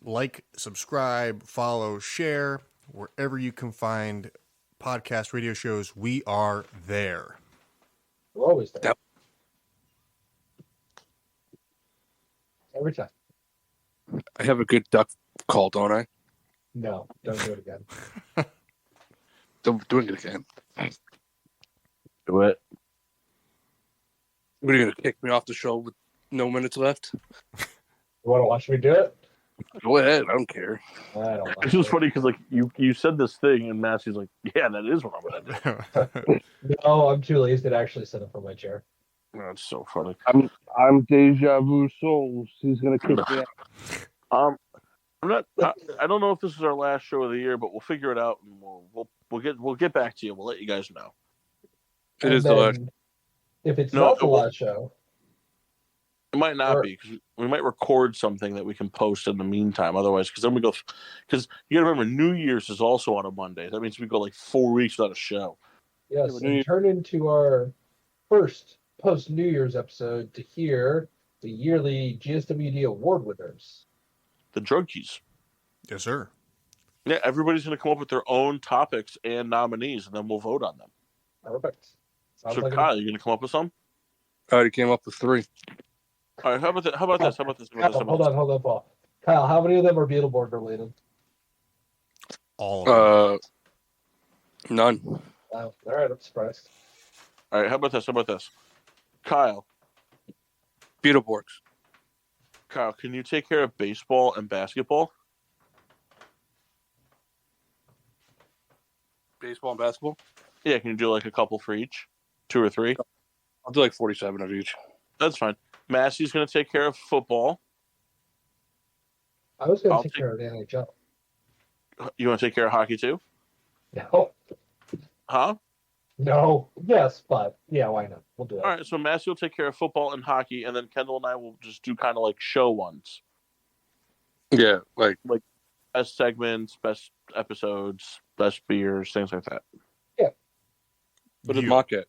Like, subscribe, follow, share, wherever you can find podcast radio shows, we are there. We're always there. Yep. Every time. I have a good duck call, don't I? No, don't do it again. I'm doing it again. Do it. What are you going to kick me off the show with no minutes left? You want to watch me do it? Go ahead. I don't care. I don't It's like just it. funny because like you said this thing and Massey's like, yeah, that is what I'm gonna do. No, I'm too lazy to actually sit up from my chair. That's so funny. I'm Deja Vu Souls. He's going to kick me out. I'm not. I don't know if this is our last show of the year, but we'll figure it out and we'll get back to you. We'll let you guys know. It is the last. If it's No, not the it won't. last show, It might not Or- be because we might record something that we can post in the meantime. Otherwise, because then we go. Because you got to remember, New Year's is also on a Monday. That means we go like 4 weeks without a show. yes, but and New- turn into our first post New Year's episode to hear the yearly GSWD award winners. The Drunkies. Yes, sir. Yeah, everybody's going to come up with their own topics and nominees, and then we'll vote on them. Perfect. Sounds So, like Kyle, you going to come up with some? I already came up with 3. All right. How about this? How about this? How about this? Kyle, hold on, Paul. Kyle, how many of them are Beetleborg related? All of them. None. Wow. All right, I'm surprised. All right. How about this? How about this? Kyle, Beetleborgs. Kyle, can you take care of baseball and basketball? Baseball and basketball. Yeah, can you do like a couple for each? 2 or 3? I'll do like 47 of each. That's fine. Massey's going to take care of football. I was going I'll to take take- care of the NHL. You want to take care of hockey too? No, Huh? no, yes, but yeah, why not? We'll do it. All right, so Massey will take care of football and hockey, and then Kendall and I will just do kind of like show ones. Yeah, like Best segments, best episodes, best beers, things like that. what did You- Mock get?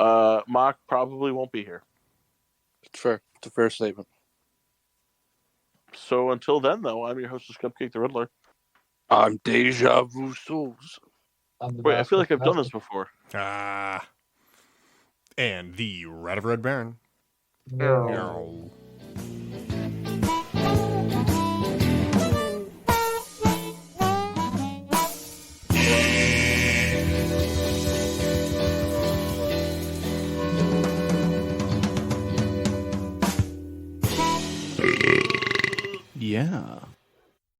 Mock probably won't be here. It's fair. It's a fair statement. So until then, though, I'm your hostess, Cupcake the Riddler. I'm Deja Vu Souls. I'm the Wait, I feel like I've done master- this before. And the Rat of Red Baron. No. Yeah.